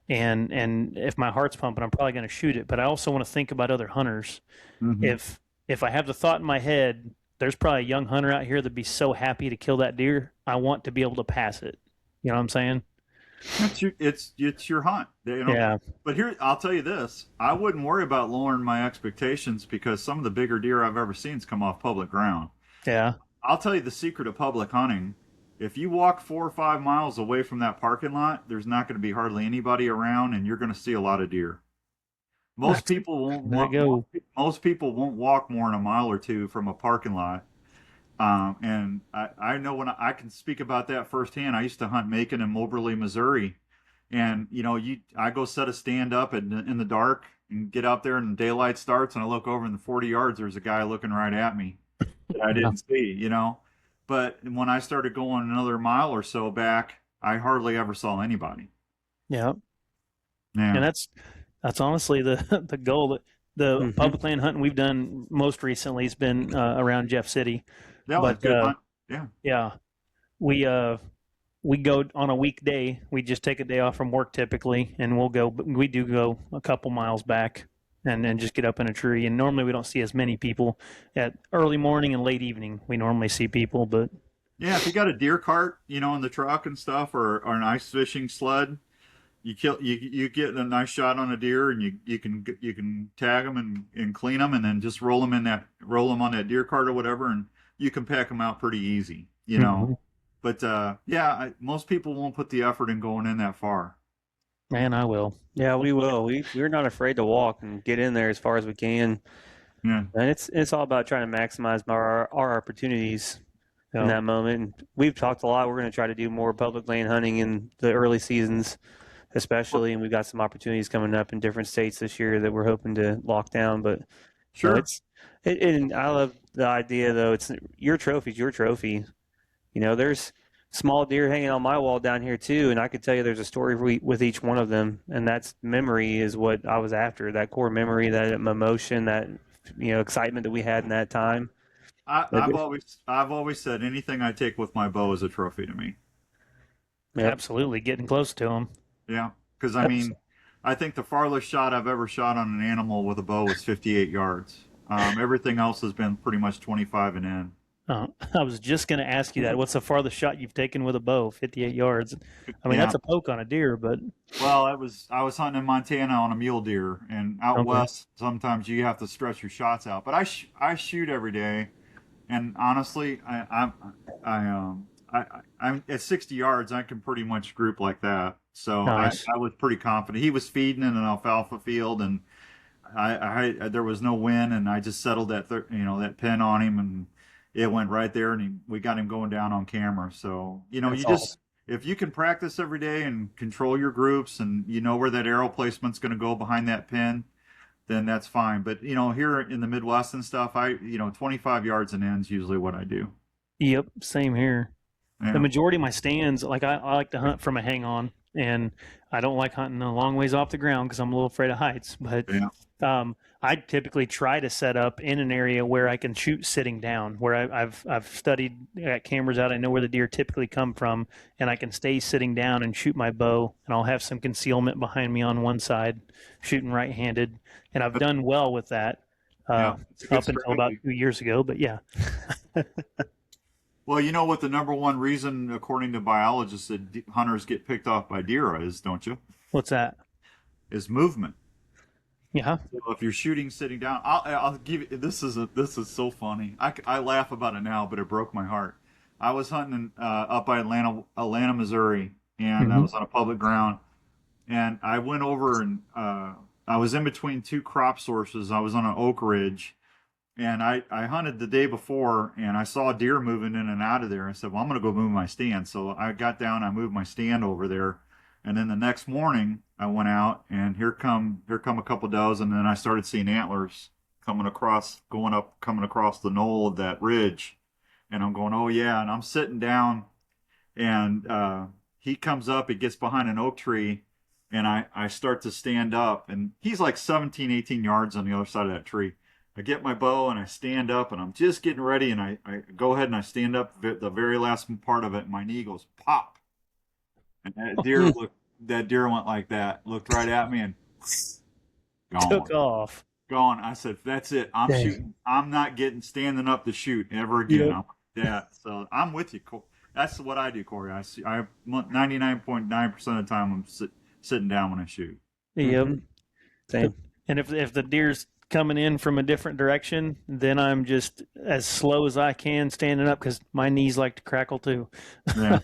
[SPEAKER 1] and if my heart's pumping, I'm probably going to shoot it. But I also want to think about other hunters. If I have the thought in my head, there's probably a young hunter out here that'd be so happy to kill that deer. I want to be able to pass it. You know what I'm saying?
[SPEAKER 3] It's your hunt.
[SPEAKER 1] Yeah.
[SPEAKER 3] But here, I'll tell you this: I wouldn't worry about lowering my expectations because some of the bigger deer I've ever seen come off public ground.
[SPEAKER 1] Yeah.
[SPEAKER 3] I'll tell you the secret of public hunting. If you walk 4 or 5 miles away from that parking lot, there's not going to be hardly anybody around, and you're going to see a lot of deer. Most
[SPEAKER 1] That's-
[SPEAKER 3] people won't
[SPEAKER 1] There you
[SPEAKER 3] walk.
[SPEAKER 1] go.
[SPEAKER 3] Most people won't walk more than a mile or two from a parking lot. And I know when I can speak about that firsthand. I used to hunt Macon and Moberly, Missouri, and I go set a stand up in the dark and get out there, and daylight starts, and I look over in the 40 yards. There's a guy looking right at me that I didn't see. But when I started going another mile or so back, I hardly ever saw anybody.
[SPEAKER 1] Yeah.
[SPEAKER 3] Yeah.
[SPEAKER 1] And that's honestly the the goal. That the
[SPEAKER 2] Mhm.
[SPEAKER 1] public land hunting we've done most recently has been around Jeff City.
[SPEAKER 3] That was
[SPEAKER 1] But
[SPEAKER 3] good hunt. Yeah.
[SPEAKER 1] yeah, we go on a weekday. We just take a day off from work typically, and we'll go. We do go a couple miles back, and then just get up in a tree. And normally we don't see as many people at early morning and late evening. We normally see people, but
[SPEAKER 3] Yeah, if you got a deer cart, in the truck and stuff, or an ice fishing sled, you get a nice shot on a deer, and you can tag them and clean them, and then just roll them on that deer cart or whatever, and you can pack them out pretty easy. But yeah, most people won't put the effort in going in that far.
[SPEAKER 1] man, I will.
[SPEAKER 2] Yeah, we will. We're not afraid to walk and get in there as far as we can.
[SPEAKER 3] Yeah.
[SPEAKER 2] And it's all about trying to maximize our opportunities in
[SPEAKER 1] Yeah.
[SPEAKER 2] that moment. And we've talked a lot. We're going to try to do more public land hunting in the early seasons, especially. And we've got some opportunities coming up in different states this year that we're hoping to lock down. But
[SPEAKER 3] Sure.
[SPEAKER 2] and I love the idea though. It's your trophy's your trophy. There's small deer hanging on my wall down here too, and I could tell you there's a story with each one of them, and that's memory is what I was after. That core memory, that emotion, that excitement that we had in that time.
[SPEAKER 3] I've always said anything I take with my bow is a trophy to me.
[SPEAKER 2] Yep.
[SPEAKER 1] Absolutely, getting close to them.
[SPEAKER 3] Yeah, because I think the farthest shot I've ever shot on an animal with a bow was 58 yards. Everything else has been pretty much 25 and in.
[SPEAKER 1] I was just going to ask you that. What's the farthest shot you've taken with a bow? 58 yards. I mean,
[SPEAKER 3] Yeah.
[SPEAKER 1] that's a poke on a deer, but
[SPEAKER 3] Well, I was hunting in Montana on a mule deer, and out
[SPEAKER 1] Okay.
[SPEAKER 3] west sometimes you have to stretch your shots out. But I shoot every day, and honestly, I'm at 60 yards. I can pretty much group like that. So
[SPEAKER 1] Nice.
[SPEAKER 3] I was pretty confident. He was feeding in an alfalfa field, and there was no wind, and I just settled that pin on him, and it went right there, and we got him going down on camera. So
[SPEAKER 1] That's
[SPEAKER 3] you just if you can practice every day and control your groups, and you know where that arrow placement's going to go behind that pin, then that's fine. But here in the Midwest and stuff, 25 yards and in's usually what I do.
[SPEAKER 1] Yep, same here.
[SPEAKER 3] Yeah.
[SPEAKER 1] The majority of my stands, like I like to hunt from a hang on, and I don't like hunting a long ways off the ground because I'm a little afraid of heights. But
[SPEAKER 3] Yeah.
[SPEAKER 1] I typically try to set up in an area where I can shoot sitting down, where I've studied, got cameras out. I know where the deer typically come from, and I can stay sitting down and shoot my bow, and I'll have some concealment behind me on one side, shooting right-handed, and I've done well with that
[SPEAKER 3] Yeah, it's a good
[SPEAKER 1] up until about
[SPEAKER 3] strategy.
[SPEAKER 1] 2 years ago. But yeah,
[SPEAKER 3] Well, you know what the number one reason, according to biologists, that hunters get picked off by deer is, don't you?
[SPEAKER 1] what's that?
[SPEAKER 3] Is movement.
[SPEAKER 1] Yeah,
[SPEAKER 3] So if you're shooting sitting down, I'll give you. This is so funny. I laugh about it now, but it broke my heart. I was hunting up by Atlanta, Missouri, and I
[SPEAKER 1] Mhm.
[SPEAKER 3] was on a public ground, and I went over and I was in between two crop sources. I was on an oak ridge, and I hunted the day before, and I saw deer moving in and out of there. I said, well, I'm going to go move my stand. So I got down, I moved my stand over there, and then the next morning I went out, and here come a couple does, and then I started seeing antlers coming across the knoll of that ridge, and I'm going, oh yeah, and I'm sitting down, and he comes up, he gets behind an oak tree, and I start to stand up, and he's like 17, 18 yards on the other side of that tree. I get my bow and I stand up, and I'm just getting ready, and I go ahead and I stand up the very last part of it, and my knee goes pop, and that deer went like that, looked right at me, and
[SPEAKER 1] took
[SPEAKER 3] gone,
[SPEAKER 1] off.
[SPEAKER 3] gone. I said, that's it. I'm
[SPEAKER 1] Dang.
[SPEAKER 3] shooting. I'm not standing up to shoot ever again.
[SPEAKER 1] Yep.
[SPEAKER 3] I'm like that. So I'm with you, Cole. That's what I do, Corey. I 99.9% of the time I'm sitting down when I shoot.
[SPEAKER 1] Yep.
[SPEAKER 2] Same.
[SPEAKER 1] And if the deer's coming in from a different direction, then I'm just as slow as I can standing up because my knees like to crackle too.
[SPEAKER 3] Yeah.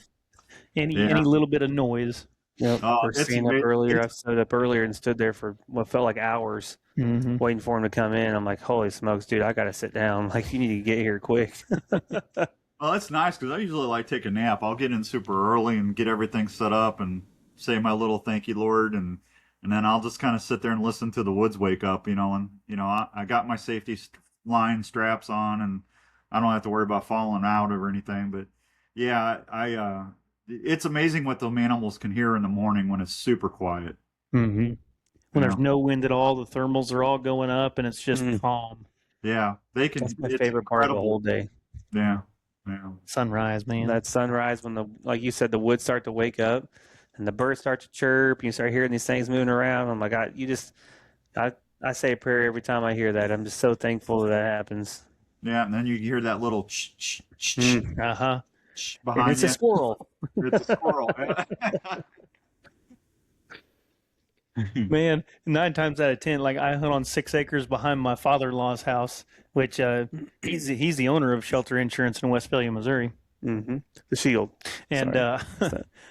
[SPEAKER 1] Any little bit of noise.
[SPEAKER 2] Yep.
[SPEAKER 3] Oh,
[SPEAKER 2] Or
[SPEAKER 3] it's
[SPEAKER 2] staying up
[SPEAKER 3] ama-
[SPEAKER 2] earlier. I
[SPEAKER 3] it's-
[SPEAKER 2] stood up earlier and stood there for what felt like hours
[SPEAKER 1] Mm-hmm.
[SPEAKER 2] waiting for him to come in. I'm like, holy smokes, dude, I got to sit down. Like, you need to get here quick.
[SPEAKER 3] Well, that's nice because I usually like take a nap. I'll get in super early and get everything set up and say my little thank you, Lord, and then I'll just kind of sit there and listen to the woods wake up, and I got my safety line straps on, and I don't have to worry about falling out or anything. But yeah, it's amazing what the animals can hear in the morning when it's super quiet.
[SPEAKER 1] Mm-hmm. When there's
[SPEAKER 3] Yeah.
[SPEAKER 1] no wind at all, the thermals are all going up, and it's just calm.
[SPEAKER 3] Yeah, they can.
[SPEAKER 2] That's my
[SPEAKER 3] it's
[SPEAKER 2] favorite part of the
[SPEAKER 3] incredible.
[SPEAKER 2] whole day.
[SPEAKER 3] Yeah, yeah.
[SPEAKER 1] Sunrise, man.
[SPEAKER 2] That sunrise when like you said, the woods start to wake up and the birds start to chirp. And you start hearing these things moving around. I'm like, I say a prayer every time I hear that. I'm just so thankful that happens.
[SPEAKER 3] Yeah, and then you hear that little
[SPEAKER 1] Uh-huh.
[SPEAKER 3] behind
[SPEAKER 2] And it's
[SPEAKER 3] you.
[SPEAKER 2] a squirrel.
[SPEAKER 3] It's a squirrel.
[SPEAKER 1] Man, 9 times out of 10, like I hunt on 6 acres behind my father-in-law's house, which he's the owner of Shelter Insurance in Westphalia, Missouri.
[SPEAKER 2] Mm-hmm. The shield.
[SPEAKER 1] And I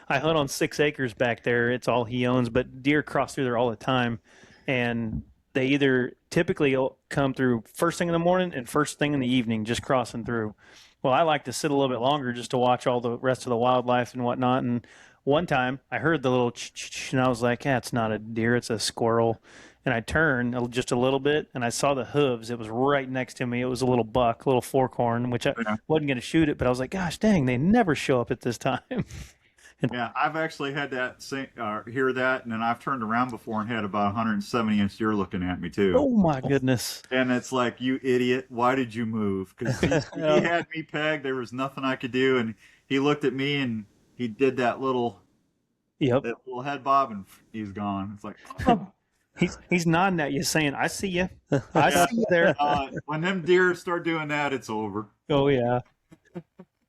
[SPEAKER 1] hunt on 6 acres back there. It's all he owns, but deer cross through there all the time. And they either typically come through first thing in the morning and first thing in the evening, just crossing through. Well, I like to sit a little bit longer just to watch all the rest of the wildlife and whatnot. And one time I heard the little and I was like, yeah, it's not a deer, it's a squirrel. And I turned just a little bit and I saw the hooves. It was right next to me. It was a little buck, a little fork horn, which I wasn't going to shoot it, but I was like, gosh dang, they never show up at this time.
[SPEAKER 3] Yeah, I've actually had that hear that, and then I've turned around before and had about 170-inch deer looking at me too.
[SPEAKER 1] Oh my goodness!
[SPEAKER 3] And it's like, you idiot! Why did you move? Because he had me pegged. There was nothing I could do, and he looked at me and he did that little head bob, and he's gone. It's like, oh.
[SPEAKER 1] He's nodding at you, saying, "I see you. I see you there."
[SPEAKER 3] When them deer start doing that, it's over.
[SPEAKER 1] Oh yeah.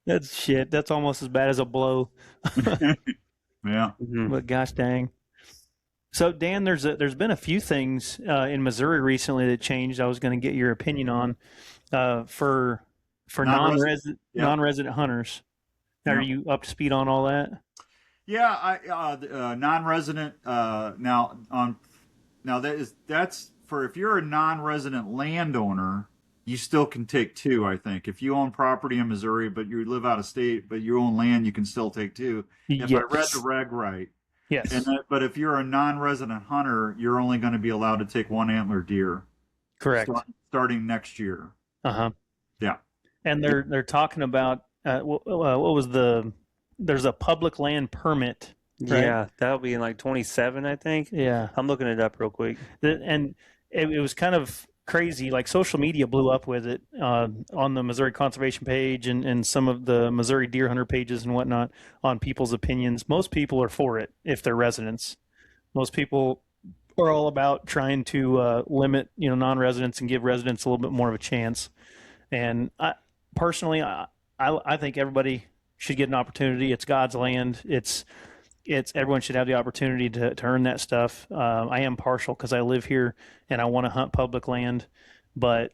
[SPEAKER 1] That's shit. That's almost as bad as a blow.
[SPEAKER 3] Yeah.
[SPEAKER 1] But gosh dang. So Dan, there's been a few things in Missouri recently that changed. I was going to get your opinion on for non-resident hunters. Are you up to speed on all that?
[SPEAKER 3] Yeah, non-resident that's for if you're a non-resident landowner. You still can take 2, I think. If you own property in Missouri, but you live out of state, but you own land, you can still take 2. If I read the reg right.
[SPEAKER 1] Yes.
[SPEAKER 3] But if you're a non-resident hunter, you're only going to be allowed to take 1 antler deer.
[SPEAKER 1] Correct.
[SPEAKER 3] Starting next year.
[SPEAKER 1] Uh-huh.
[SPEAKER 3] Yeah.
[SPEAKER 1] And they're talking about what was there's a public land permit. Right?
[SPEAKER 2] Yeah, that'll be in like 27, I think.
[SPEAKER 1] Yeah.
[SPEAKER 2] I'm looking it up real quick.
[SPEAKER 1] And it was kind of crazy. Like social media blew up with it on the Missouri Conservation page and some of the Missouri deer hunter pages and whatnot on people's opinions. Most people are for it if they're residents. Most people are all about trying to limit, non-residents and give residents a little bit more of a chance. And I think everybody should get an opportunity. It's God's land. It's everyone should have the opportunity to earn that stuff. I am partial because I live here and I want to hunt public land, but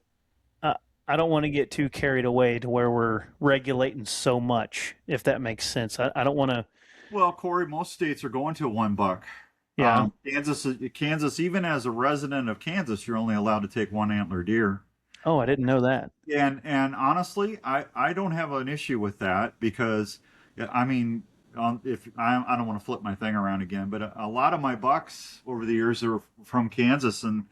[SPEAKER 1] I don't want to get too carried away to where we're regulating so much, if that makes sense. I don't want to.
[SPEAKER 3] Well, Corey, most states are going to $1.
[SPEAKER 1] Yeah.
[SPEAKER 3] Kansas, even as a resident of Kansas, you're only allowed to take 1 antler deer.
[SPEAKER 1] Oh, I didn't know that.
[SPEAKER 3] And honestly, I don't have an issue with that because, I mean, if I don't want to flip my thing around again, but a lot of my bucks over the years are from Kansas, and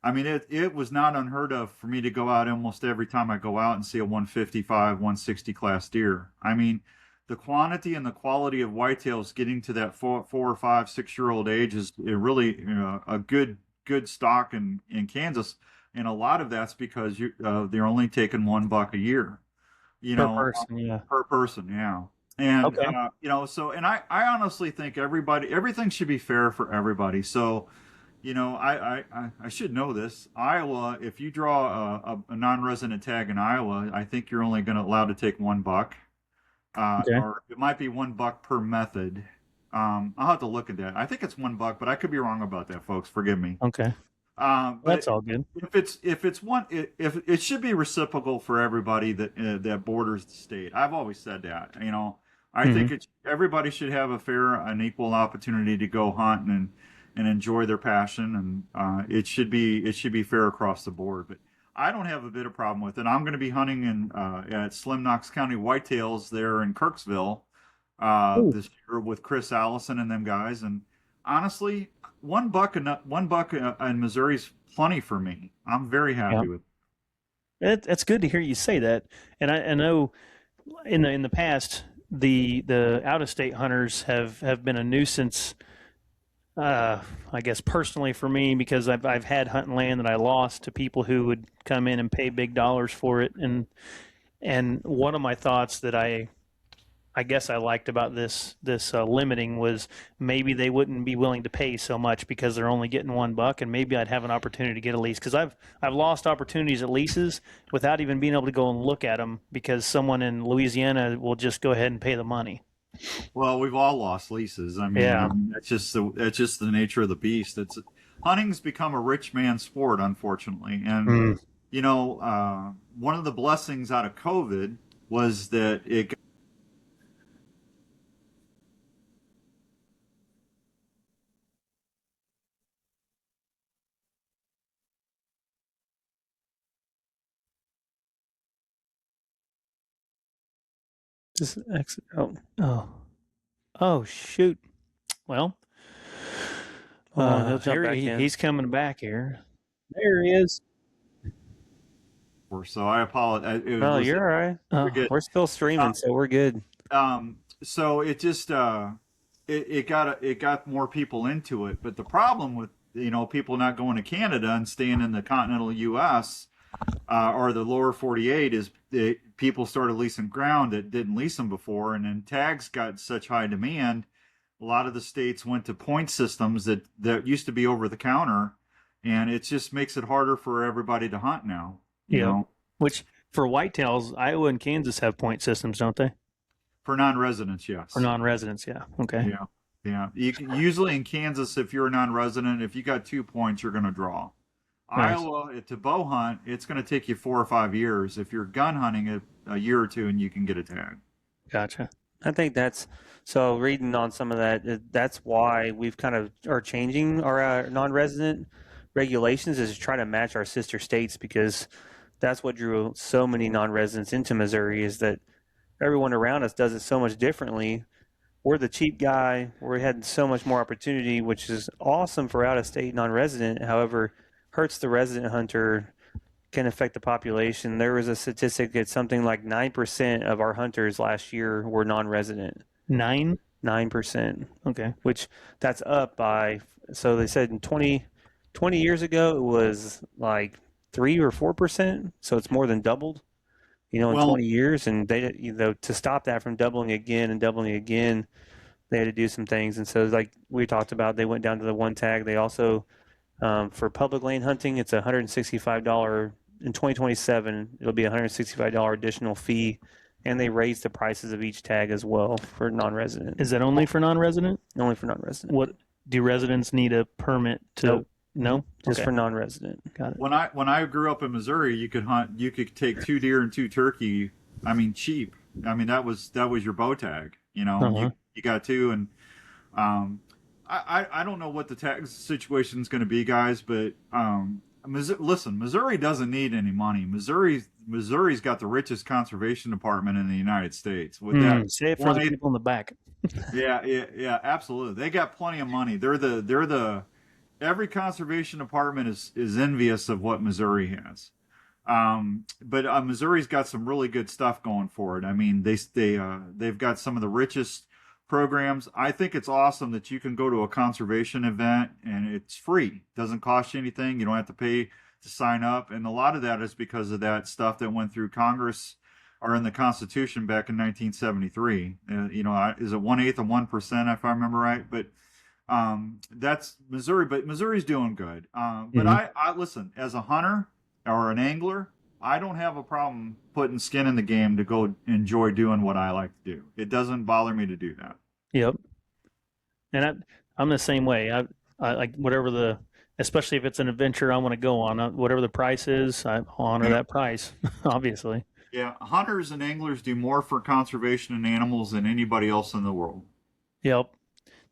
[SPEAKER 3] I mean it was not unheard of for me to go out almost every time I go out and see a 155, 160 class deer. I mean, the quantity and the quality of whitetails getting to that 4 or 5, 6-year-old age is really a good stock in Kansas, and a lot of that's because they're only taking $1 a year,
[SPEAKER 1] Per person, yeah.
[SPEAKER 3] Per person, yeah. And,
[SPEAKER 1] okay.
[SPEAKER 3] I honestly think everything should be fair for everybody. So, I should know this. Iowa, if you draw a non-resident tag in Iowa, I think you're only allowed to take $1.
[SPEAKER 1] Okay.
[SPEAKER 3] or it might be $1 per method. I'll have to look at that. I think it's $1, but I could be wrong about that, folks. Forgive me.
[SPEAKER 1] Okay.
[SPEAKER 3] But
[SPEAKER 1] That's all good.
[SPEAKER 3] if it's one, if it should be reciprocal for everybody that borders the state. I've always said that. I think everybody should have a fair and equal opportunity to go hunt and enjoy their passion, and it should be fair across the board. But I don't have a bit of problem with it. I'm going to be hunting at Slim Knox County Whitetails there in Kirksville
[SPEAKER 1] Ooh.
[SPEAKER 3] this year with Chris Allison and them guys. And honestly, $1 in Missouri is plenty for me. I'm very happy with it.
[SPEAKER 1] That's good to hear you say that. And I know in the past the out of state hunters have been a nuisance. I guess personally for me, because I've had hunting land that I lost to people who would come in and pay big dollars for it. And one of my thoughts that I guess I liked about this limiting was maybe they wouldn't be willing to pay so much because they're only getting $1, and maybe I'd have an opportunity to get a lease, because I've lost opportunities at leases without even being able to go and look at them because someone in Louisiana will just go ahead and pay the money.
[SPEAKER 3] Well, we've all lost leases. I mean,
[SPEAKER 1] Yeah.
[SPEAKER 3] that's just the nature of the beast. Hunting's become a rich man's sport, unfortunately. And one of the blessings out of COVID was that it.
[SPEAKER 2] Just exit.
[SPEAKER 1] Oh shoot. Well,
[SPEAKER 2] He'll jump back in.
[SPEAKER 1] he's coming back here. There he is.
[SPEAKER 3] So I apologize.
[SPEAKER 2] No, you're all right.
[SPEAKER 1] Oh,
[SPEAKER 3] good.
[SPEAKER 2] We're still streaming, so we're good.
[SPEAKER 3] So it just it got more people into it. But the problem with people not going to Canada and staying in the continental U.S. Or the lower 48 is that people started leasing ground that didn't lease them before, and then tags got such high demand. A lot of the states went to point systems that used to be over the counter, and it just makes it harder for everybody to hunt now. You know,
[SPEAKER 1] which for whitetails, Iowa and Kansas have point systems, don't they?
[SPEAKER 3] for non-residents, yes.
[SPEAKER 1] For non-residents, yeah. Okay.
[SPEAKER 3] Yeah. Usually in Kansas, if you're a non-resident, if you got 2 points, you're going to draw.
[SPEAKER 1] Nice.
[SPEAKER 3] Iowa, to bow hunt, it's going to take you 4 or 5 years. If you're gun hunting, a year or two, and you can get a tag.
[SPEAKER 1] Gotcha.
[SPEAKER 2] I think that's so. Reading on some of that, that's why we've kind of are changing our non-resident regulations, is to try to match our sister states, because that's what drew so many non-residents into Missouri, is that everyone around us does it so much differently. We're the cheap guy. We had so much more opportunity, which is awesome for out-of-state non-resident. However, hurts the resident hunter, can affect the population. There was a statistic that something like 9% of our hunters last year were non-resident.
[SPEAKER 1] 9?
[SPEAKER 2] 9%.
[SPEAKER 1] Okay.
[SPEAKER 2] Which that's up by, so they said in 20 years ago, it was like 3 or 4%. So it's more than doubled, in 20 years. And they, to stop that from doubling again, they had to do some things. And so like we talked about, they went down to the one tag. They also, for public land hunting, it's $165. In 2027, it'll be a $165 additional fee, and they raised the prices of each tag as well for non-resident.
[SPEAKER 1] Is that only for non-resident?
[SPEAKER 2] Only for non-resident.
[SPEAKER 1] What do residents need a permit to?
[SPEAKER 2] Nope.
[SPEAKER 1] No,
[SPEAKER 2] Just
[SPEAKER 1] Okay.
[SPEAKER 2] for non-resident.
[SPEAKER 1] Got it.
[SPEAKER 3] When I grew up in Missouri, you could take 2 deer and 2 turkey. I mean, cheap. I mean, that was your bow tag.
[SPEAKER 1] Uh-huh.
[SPEAKER 3] You got 2, and I don't know what the tag situation is going to be, guys, but listen, Missouri doesn't need any money. Missouri's got the richest conservation department in the United States. With that,
[SPEAKER 1] Say it for the people in the back.
[SPEAKER 3] yeah, absolutely. They got plenty of money. Every conservation department is envious of what Missouri has. But Missouri's got some really good stuff going for it. I mean, they've got some of the richest programs. I think it's awesome that you can go to a conservation event and it's free. Doesn't cost you anything. You don't have to pay to sign up. And a lot of that is because of that stuff that went through Congress or in the Constitution back in 1973. Is it 1/8 of 1%, if I remember right? But that's Missouri. But Missouri's doing good. But I listen, as a hunter or an angler, I don't have a problem putting skin in the game to go enjoy doing what I like to do. It doesn't bother me to do that.
[SPEAKER 1] Yep. And I'm the same way. I like whatever especially if it's an adventure I want to go on, whatever the price is, I honor that price, obviously.
[SPEAKER 3] Yeah, hunters and anglers do more for conservation and animals than anybody else in the world.
[SPEAKER 1] Yep.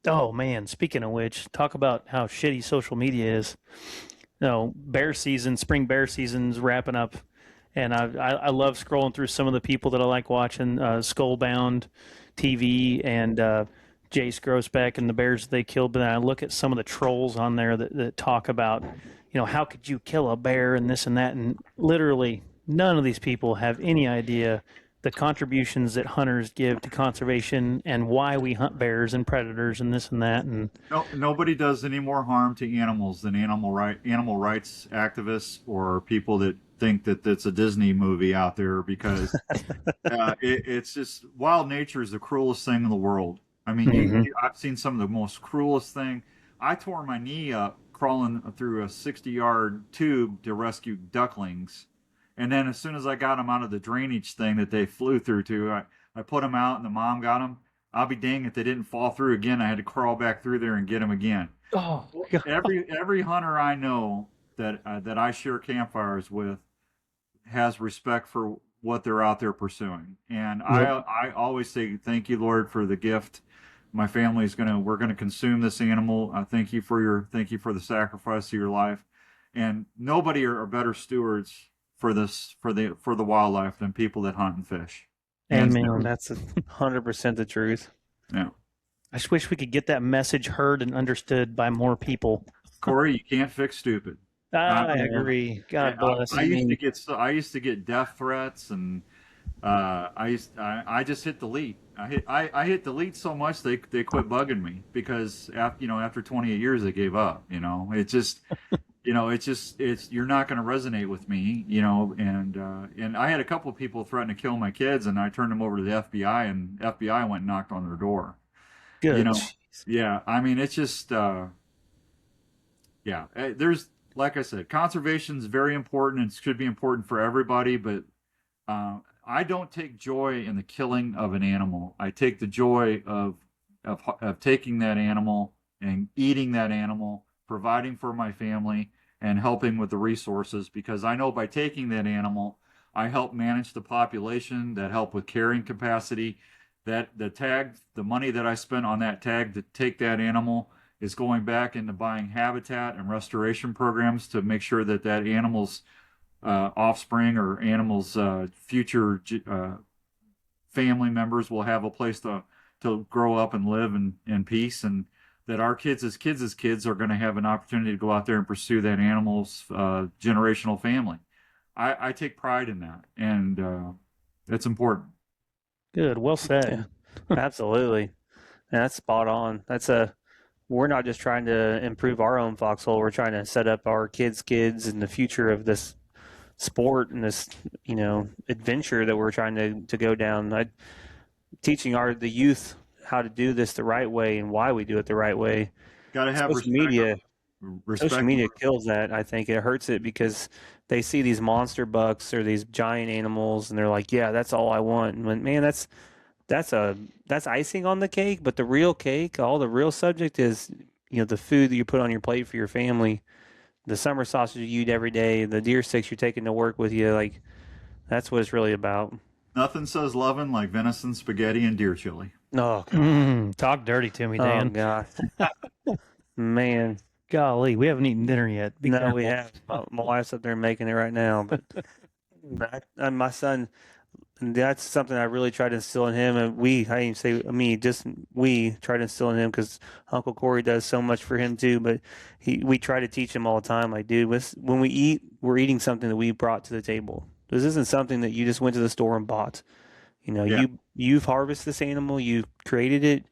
[SPEAKER 1] Oh man, speaking of which, talk about how shitty social media is. Bear season, spring bear season's wrapping up, and I love scrolling through some of the people that I like watching, Skullbound TV and Jace Grossbeck and the bears they killed. But then I look at some of the trolls on there that talk about, how could you kill a bear and this and that, and literally none of these people have any idea the contributions that hunters give to conservation and why we hunt bears and predators and this and that. And
[SPEAKER 3] no, nobody does any more harm to animals than animal rights activists or people that think that it's a Disney movie out there, because it's just, wild nature is the cruelest thing in the world. I mean, I've seen some of the most cruelest thing. I tore my knee up crawling through a 60-yard tube to rescue ducklings. And then as soon as I got them out of the drainage thing that they flew through to, I put them out and the mom got them. I'll be dang if they didn't fall through again. I had to crawl back through there and get them again.
[SPEAKER 1] oh,
[SPEAKER 3] Every hunter I know that I share campfires with has respect for what they're out there pursuing. And I always say, thank you, Lord, for the gift. My family's we're gonna consume this animal. Thank you for the sacrifice of your life. And nobody are better stewards for the wildlife than people that hunt and fish.
[SPEAKER 1] Amen.
[SPEAKER 2] That's 100% the truth.
[SPEAKER 3] Yeah.
[SPEAKER 1] I just wish we could get that message heard and understood by more people.
[SPEAKER 3] Corey, you can't fix stupid.
[SPEAKER 1] I agree. God bless.
[SPEAKER 3] I used to get death threats, and I just hit delete. I hit delete so much they quit bugging me, because after 28 years they gave up. It just you're not going to resonate with me, and I had a couple of people threaten to kill my kids, and I turned them over to the FBI, and FBI went and knocked on their door.
[SPEAKER 1] Good.
[SPEAKER 3] Yeah. I mean, it's just, there's, like I said, conservation is very important and should be important for everybody, but I don't take joy in the killing of an animal. I take the joy of taking that animal and eating that animal, providing for my family, and helping with the resources, because I know by taking that animal, I help manage the population, that help with carrying capacity, that the money that I spent on that tag to take that animal is going back into buying habitat and restoration programs to make sure that animal's offspring or animal's future family members will have a place to grow up and live in peace, and that our kids are going to have an opportunity to go out there and pursue that animal's generational family. I take pride in that, and it's important.
[SPEAKER 1] Good. Well said.
[SPEAKER 2] Yeah, absolutely. And that's spot on. We're not just trying to improve our own foxhole. We're trying to set up our kids' and the future of this sport and this, adventure that we're trying to go down. Teaching the youth how to do this the right way and why we do it the right way.
[SPEAKER 3] Got to have
[SPEAKER 2] social media. Social media kills that. I think it hurts it, because they see these monster bucks or these giant animals and they're like, yeah, that's all I want. And when, man, that's icing on the cake, but the real cake, all the real subject is, the food that you put on your plate for your family, the summer sausage you eat every day, the deer sticks you're taking to work with you. Like, that's what it's really about.
[SPEAKER 3] Nothing says loving like venison, spaghetti, and deer chili.
[SPEAKER 2] Oh, God.
[SPEAKER 1] Talk dirty to me, Dan.
[SPEAKER 2] Oh, God. Man.
[SPEAKER 1] Golly, we haven't eaten dinner yet.
[SPEAKER 2] No, we have. My wife's up there making it right now. But my son, that's something I really try to instill in him. And we try to instill in him, because Uncle Corey does so much for him too. But we try to teach him all the time. Like, dude, when we eat, we're eating something that we brought to the table. This isn't something that you just went to the store and bought. You've harvested this animal, you've created it.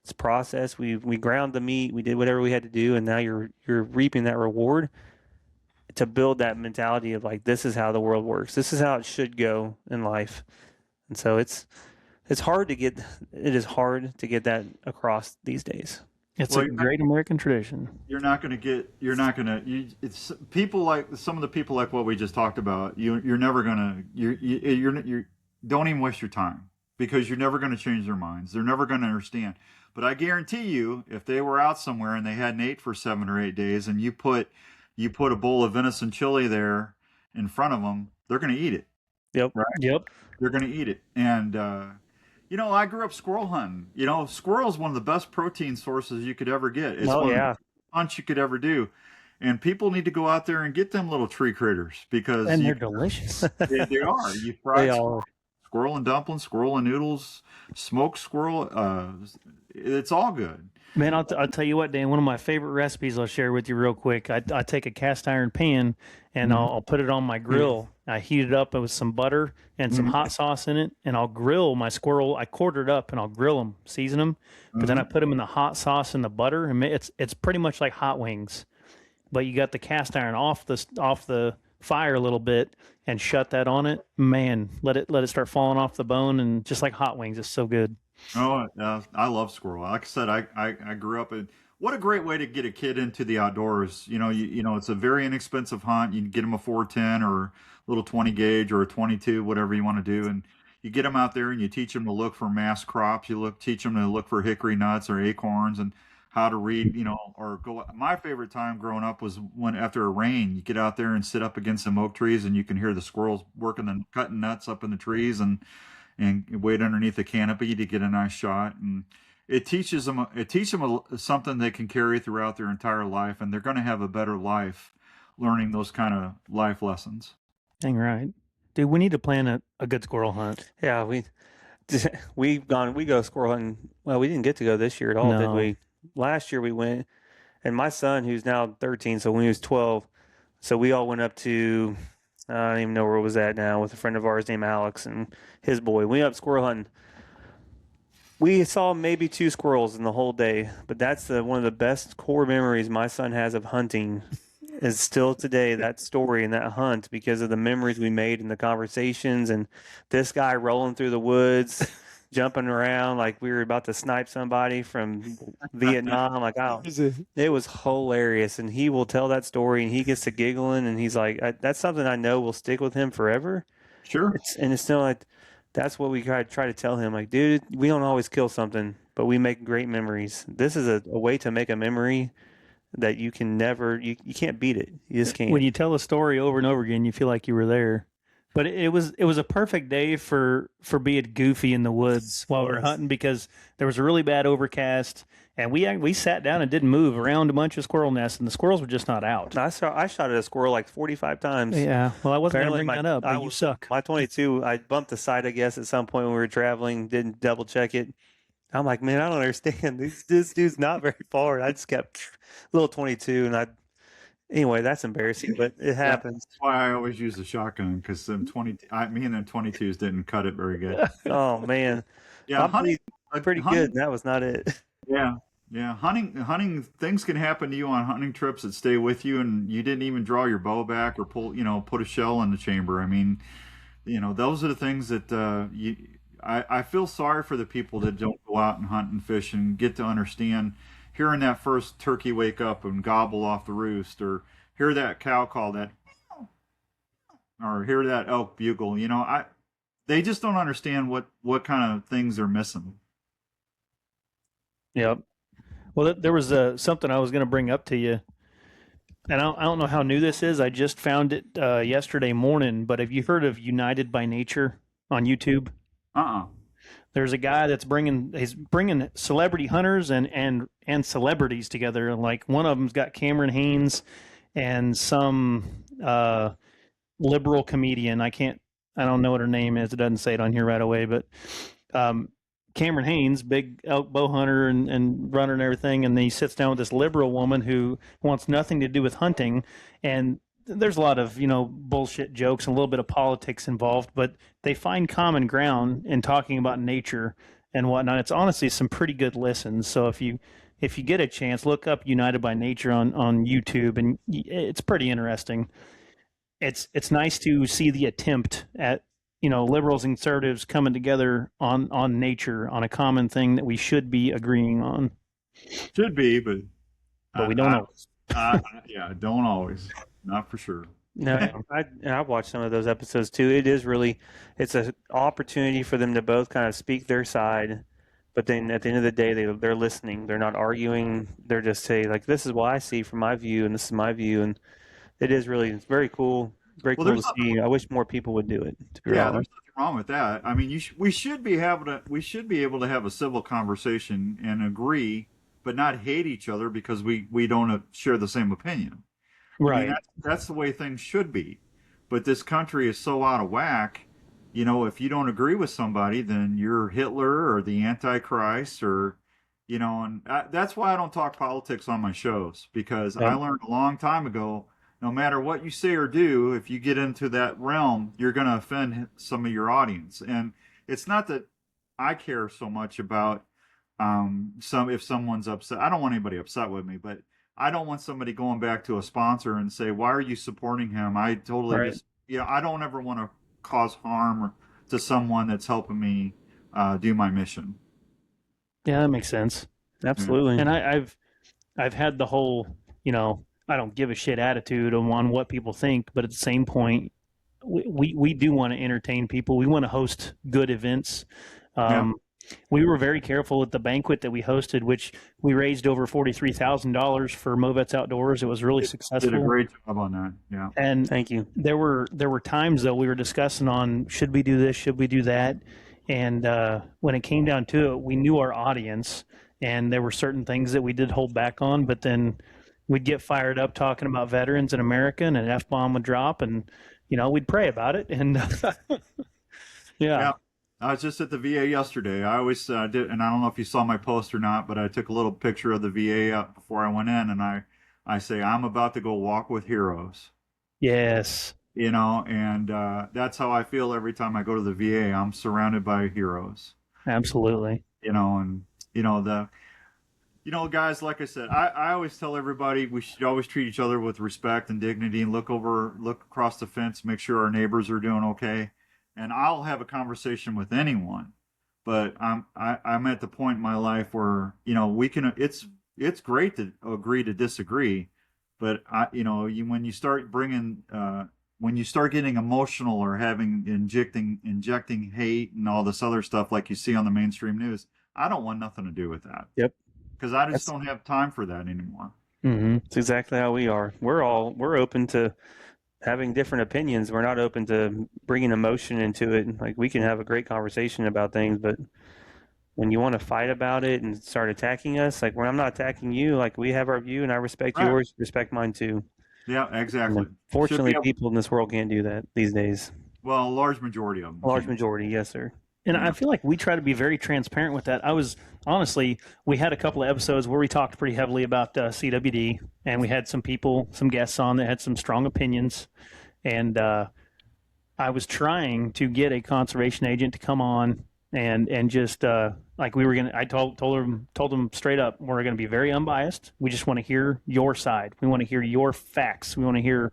[SPEAKER 2] It's processed. We ground the meat. We did whatever we had to do, and now you're reaping that reward. To build that mentality of like, this is how the world works. This is how it should go in life. And so it's hard to get. It is hard to get that across these days.
[SPEAKER 1] It's
[SPEAKER 3] Well,
[SPEAKER 1] a great American tradition.
[SPEAKER 3] you're not going to get. You're not going to. It's people like some of the people like what we just talked about. You're never going to. You're. Don't even waste your time because you're never going to change their minds. They're never going to understand. But I guarantee you, if they were out somewhere and they hadn't ate for 7 or 8 days, and you put a bowl of venison chili there in front of them, they're going to eat it.
[SPEAKER 2] Yep.
[SPEAKER 3] Right?
[SPEAKER 1] Yep.
[SPEAKER 3] They're going to eat it. And I grew up squirrel hunting. Squirrel is one of the best protein sources you could ever get. It's one of the best hunts you could ever do. And people need to go out there and get them little tree critters because
[SPEAKER 1] And they're delicious.
[SPEAKER 3] they are. You fry
[SPEAKER 2] They are.
[SPEAKER 3] squirrel and dumplings, squirrel and noodles, smoked squirrel. It's all good.
[SPEAKER 1] Man, I'll tell you what, Dan, one of my favorite recipes I'll share with you real quick. I take a cast iron pan and I'll put it on my grill. I heat it up with some butter and some hot sauce in it, and I'll grill my squirrel. I quarter it up and I'll grill them, season them, but then I put them in the hot sauce and the butter, and it's pretty much like hot wings, but you got the cast iron off the fire a little bit and shut that on it. Man, let it start falling off the bone, and just like hot wings, it's so good.
[SPEAKER 3] Oh, I love squirrel. Like I said, I grew up in. What a great way to get a kid into the outdoors. It's a very inexpensive hunt. You can get them a 410 or a little 20 gauge or a 22, whatever you want to do, and you get them out there and you teach them to look for mass crops. Teach them to look for hickory nuts or acorns and how to read. Or go. My favorite time growing up was when after a rain, you get out there and sit up against some oak trees and you can hear the squirrels working and cutting nuts up in the trees and wait underneath the canopy to get a nice shot. And it teaches them something they can carry throughout their entire life, and they're going to have a better life learning those kind of life lessons.
[SPEAKER 1] Dang right. Dude, we need to plan a good squirrel hunt.
[SPEAKER 2] Yeah, we go squirrel hunting. Well, we didn't get to go this year at all, did
[SPEAKER 1] No.
[SPEAKER 2] we? Last year we went, and my son, who's now 13, so when he was 12, so we all went up to, I don't even know where it was at now, with a friend of ours named Alex and his boy. We went up squirrel hunting. We saw maybe 2 squirrels in the whole day, but that's one of the best core memories my son has of hunting is still today, that story and that hunt, because of the memories we made and the conversations and this guy rolling through the woods, jumping around like we were about to snipe somebody from Vietnam. It was hilarious. And he will tell that story and he gets to giggling and he's like, that's something I know will stick with him forever.
[SPEAKER 3] Sure.
[SPEAKER 2] It's still like, that's what we try to tell him. Like, dude, we don't always kill something, but we make great memories. This is a way to make a memory that you can never, you can't beat it. You just can't.
[SPEAKER 1] When you tell a story over and over again, you feel like you were there. But it was a perfect day for being goofy in the woods while we were hunting, because there was a really bad overcast, and we sat down and didn't move around a bunch of squirrel nests, and the squirrels were just not out.
[SPEAKER 2] I shot at a squirrel like 45 times.
[SPEAKER 1] Yeah, well, I wasn't going to
[SPEAKER 2] Apparently
[SPEAKER 1] bring that up, but you suck.
[SPEAKER 2] My 22, I bumped the side, I guess, at some point when we were traveling, didn't double check it. I'm like, man, I don't understand. This dude's not very far. And I just kept little 22, and anyway, that's embarrassing, but it happens.
[SPEAKER 3] That's why I always use the shotgun, because me and them 22s didn't cut it very good.
[SPEAKER 2] Oh man,
[SPEAKER 3] Yeah,
[SPEAKER 2] hunting pretty good. And that was not it.
[SPEAKER 3] Yeah, yeah. Hunting. Things can happen to you on hunting trips that stay with you, and you didn't even draw your bow back or put a shell in the chamber. I mean, those are the things that I feel sorry for the people that don't go out and hunt and fish and get to understand. Hearing that first turkey wake up and gobble off the roost, or hear that cow call that, or hear that elk bugle. They just don't understand what kind of things they're missing.
[SPEAKER 1] Yep. Well, there was something I was going to bring up to you, and I don't know how new this is. I just found it yesterday morning. But have you heard of United by Nature on YouTube? There's a guy that's bringing celebrity hunters and celebrities together. Like one of them's got Cameron Hanes and some liberal comedian. I don't know what her name is. It doesn't say it on here right away, but Cameron Hanes, big elk bow hunter and runner and everything, and then he sits down with this liberal woman who wants nothing to do with hunting, and there's a lot of bullshit jokes and a little bit of politics involved, but they find common ground in talking about nature and whatnot. It's honestly some pretty good listens. So if you get a chance, look up United by Nature on YouTube, and it's pretty interesting. It's nice to see the attempt at liberals and conservatives coming together on nature, on a common thing that we should be agreeing on.
[SPEAKER 3] Should be, but
[SPEAKER 1] we don't know.
[SPEAKER 3] yeah, don't always, not for sure.
[SPEAKER 2] No, I watched some of those episodes too. It is really, it's an opportunity for them to both kind of speak their side, but then at the end of the day, they're listening. They're not arguing. They're just saying like, "This is what I see from my view, and this is my view." And it's very cool, very
[SPEAKER 3] Well,
[SPEAKER 2] cool
[SPEAKER 3] there's
[SPEAKER 2] to see. I wish more people would do it. To be
[SPEAKER 3] Yeah,
[SPEAKER 2] honest.
[SPEAKER 3] there's nothing wrong with that. I mean, we should be we should be able to have a civil conversation and agree, but not hate each other because we don't share the same opinion. I mean,
[SPEAKER 1] Right.
[SPEAKER 3] that's the way things should be. But this country is so out of whack. You know, if you don't agree with somebody, then you're Hitler or the Antichrist or, you know, and that's why I don't talk politics on my shows because I
[SPEAKER 1] Yep.
[SPEAKER 3] learned a long time ago, no matter what you say or do, if you get into that realm, you're going to offend some of your audience. And it's not that I care so much about if someone's upset. I don't want anybody upset with me, but I don't want somebody going back to a sponsor and say, "Why are you supporting him?" I totally
[SPEAKER 1] Right.
[SPEAKER 3] just, I don't ever want to cause harm to someone that's helping me do my mission.
[SPEAKER 1] Yeah, that makes sense.
[SPEAKER 2] Absolutely.
[SPEAKER 1] And I've had the whole, I don't give a shit attitude on what people think, but at the same point, we do want to entertain people. We want to host good events. We were very careful at the banquet that we hosted, which we raised over $43,000 for Movets Outdoors. It was really
[SPEAKER 3] Did a
[SPEAKER 1] successful.
[SPEAKER 3] great job on that. Yeah.
[SPEAKER 1] And
[SPEAKER 2] Thank you.
[SPEAKER 1] there were times though we were discussing on should we do this, should we do that, and when it came down to it, we knew our audience, and there were certain things that we did hold back on, but then we'd get fired up talking about veterans in America, and an F bomb would drop, and we'd pray about it, and yeah.
[SPEAKER 3] Yeah. I was just at the VA yesterday. I always did, and I don't know if you saw my post or not, but I took a little picture of the VA up before I went in, and I say I'm about to go walk with heroes.
[SPEAKER 1] Yes,
[SPEAKER 3] And that's how I feel every time I go to the VA. I'm surrounded by heroes.
[SPEAKER 1] absolutely.
[SPEAKER 3] And guys, like I said, I always tell everybody we should always treat each other with respect and dignity and look across the fence, make sure our neighbors are doing okay. And I'll have a conversation with anyone, but I'm at the point in my life where, we can, it's great to agree to disagree, but when you start when you start getting emotional or injecting hate and all this other stuff like you see on the mainstream news, I don't want nothing to do with that.
[SPEAKER 2] Yep.
[SPEAKER 3] Because I just don't have time for that anymore.
[SPEAKER 1] Hmm.
[SPEAKER 2] It's exactly how we are. We're open to having different opinions. We're not open to bringing emotion into it. Like we can have a great conversation about things, but when you want to fight about it and start attacking us, like when I'm not attacking you, like we have our view and I respect
[SPEAKER 3] Right.
[SPEAKER 2] yours, respect mine too.
[SPEAKER 3] Yeah, exactly.
[SPEAKER 2] Fortunately,
[SPEAKER 3] Should be
[SPEAKER 2] people in this world can't do that these days.
[SPEAKER 3] Well, a large majority of them.
[SPEAKER 2] A large majority, yes, sir.
[SPEAKER 1] And I feel like we try to be very transparent with that. Honestly, we had a couple of episodes where we talked pretty heavily about CWD, and we had some guests on that had some strong opinions. And I was trying to get a conservation agent to come on and just like we were gonna. I told them straight up, we're gonna be very unbiased. We just want to hear your side. We want to hear your facts. We want to hear